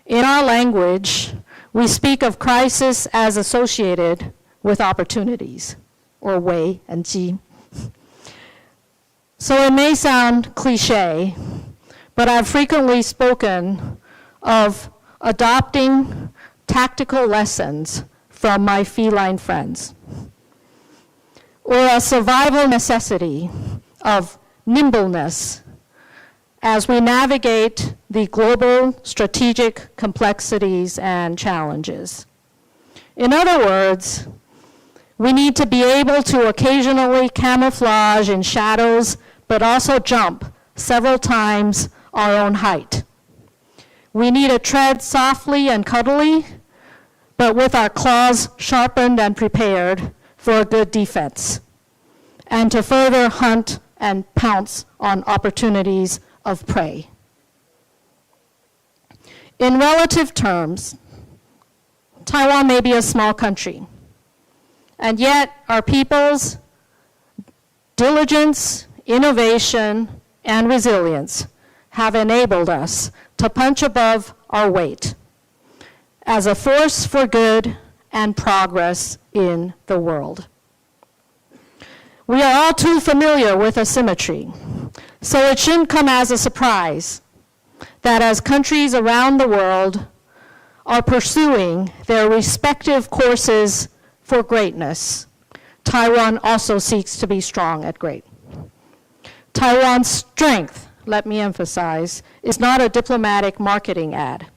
In our language, we speak of crisis as associated with opportunities, or wei and ji. So it may sound cliche, but I've frequently spoken of adopting tactical lessons from my feline friends, or a survival necessity of nimbleness as we navigate the global strategic complexities and challenges. In other words, we need to be able to occasionally camouflage in shadows, but also jump several times our own height. We need to tread softly and cuddly, but with our claws sharpened and prepared for a good defense, and to further hunt and pounce on opportunities of prey. In relative terms, Taiwan may be a small country, and yet our people's diligence, innovation, and resilience have enabled us to punch above our weight as a force for good and progress in the world. We are all too familiar with asymmetry, so it shouldn't come as a surprise that as countries around the world are pursuing their respective courses for greatness, Taiwan also seeks to be strong at great. Taiwan's strength, let me emphasize, is not a diplomatic marketing ad.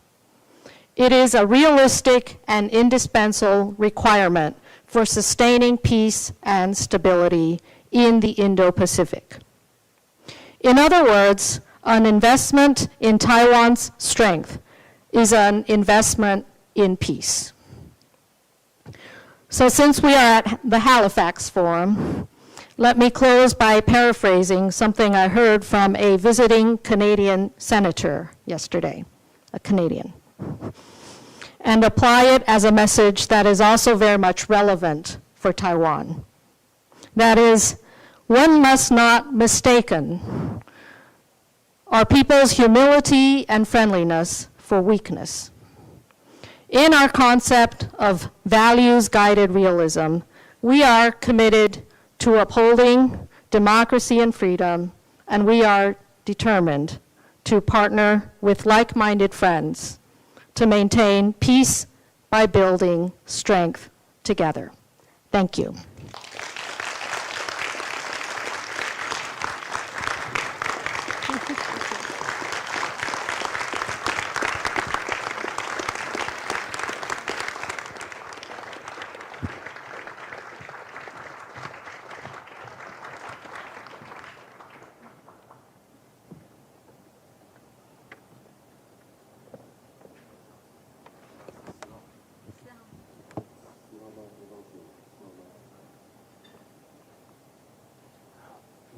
It is a realistic and indispensable requirement for sustaining peace and stability in the Indo-Pacific. In other words, an investment in Taiwan's strength is an investment in peace. So since we are at the Halifax Forum, let me close by paraphrasing something I heard from a visiting Canadian senator yesterday, a Canadian. and apply it as a message that is also very much relevant for Taiwan. That is, one must not mistaken our people's humility and friendliness for weakness. In our concept of values-guided realism, we are committed to upholding democracy and freedom, and we are determined to partner with like-minded friends to maintain peace by building strength together. Thank you.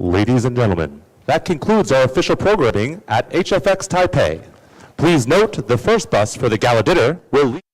Ladies and gentlemen, that concludes our official programming at HFX Taipei. Please note the first bus for the gala dinner will leave